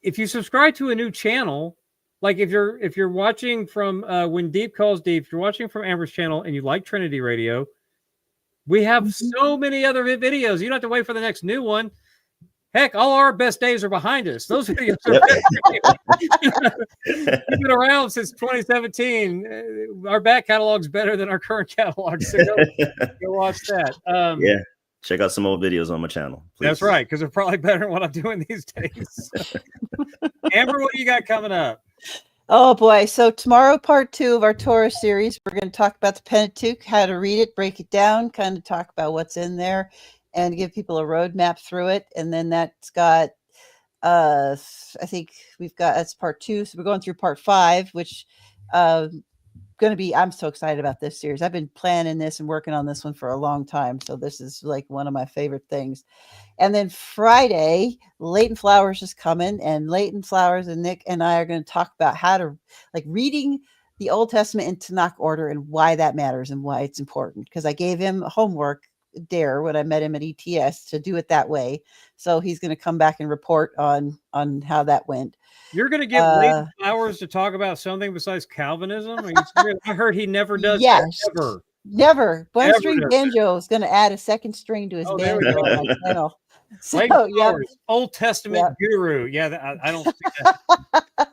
S1: you subscribe to a new channel, like if you're watching from When Deep Calls Deep, if you're watching from Amber's channel and you like Trinity Radio, we have so many other videos. You don't have to wait for the next new one. Heck, all our best days are behind us. Those videos are we've been around since 2017. Our back catalog's better than our current catalog. So go watch that.
S4: Check out some old videos on my channel, please.
S1: That's right, because they're probably better than what I'm doing these days. Amber, what do you got coming up?
S3: Oh boy. So tomorrow, part 2 of our Torah series, we're going to talk about the Pentateuch, how to read it, break it down, kind of talk about what's in there, and give people a roadmap through it. And then that's got, I think that's part 2. So we're going through part 5, which going to be, I'm so excited about this series. I've been planning this and working on this one for a long time. So this is like one of my favorite things. And then Friday, Leighton Flowers is coming, and Leighton Flowers and Nick and I are going to talk about how to reading the Old Testament in Tanakh order and why that matters and why it's important. Because I gave him homework dare when I met him at ETS to do it that way. So he's going to come back and report on how that went.
S1: You're going to give Leighton Flowers to talk about something besides Calvinism? Are you serious? I heard he never does that, ever.
S3: Never. One
S1: Never
S3: string
S1: does
S3: banjo is going to add a second string to his
S1: there we
S3: banjo
S1: go.
S3: on my channel. So,
S1: Leighton Flowers, Old Testament guru. Yeah, I don't think that.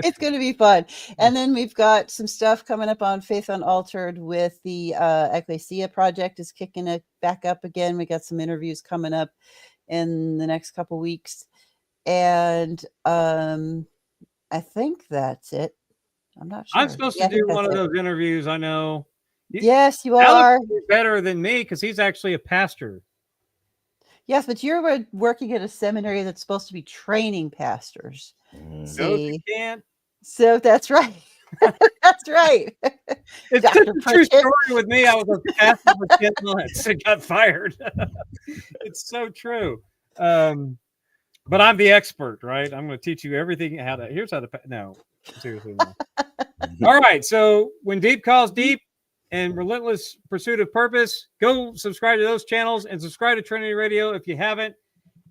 S3: It's going to be fun. And then we've got some stuff coming up on Faith Unaltered with the Ecclesia project is kicking it back up again. We got some interviews coming up in the next couple weeks. And I think that's it. I'm not sure.
S1: I'm supposed to do one of those interviews. I know.
S3: Yes, you
S1: are.
S3: are.
S1: Better than me because he's actually a pastor.
S3: Yes, but you're working at a seminary that's supposed to be training pastors.
S1: No, you can't.
S3: So that's right. That's right.
S1: It's just a true story with me. I was a pastor for 10 months and got fired. It's so true. But I'm the expert, right? I'm going to teach you everything. Here's how to. No, seriously. No. All right. So when deep calls deep and relentless pursuit of purpose, go subscribe to those channels and subscribe to Trinity Radio if you haven't.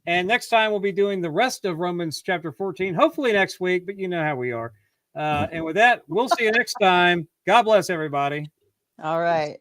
S1: And next time we'll be doing the rest of Romans chapter 14, hopefully next week, but you know how we are. And with that, we'll see you next time. God bless everybody.
S3: All right.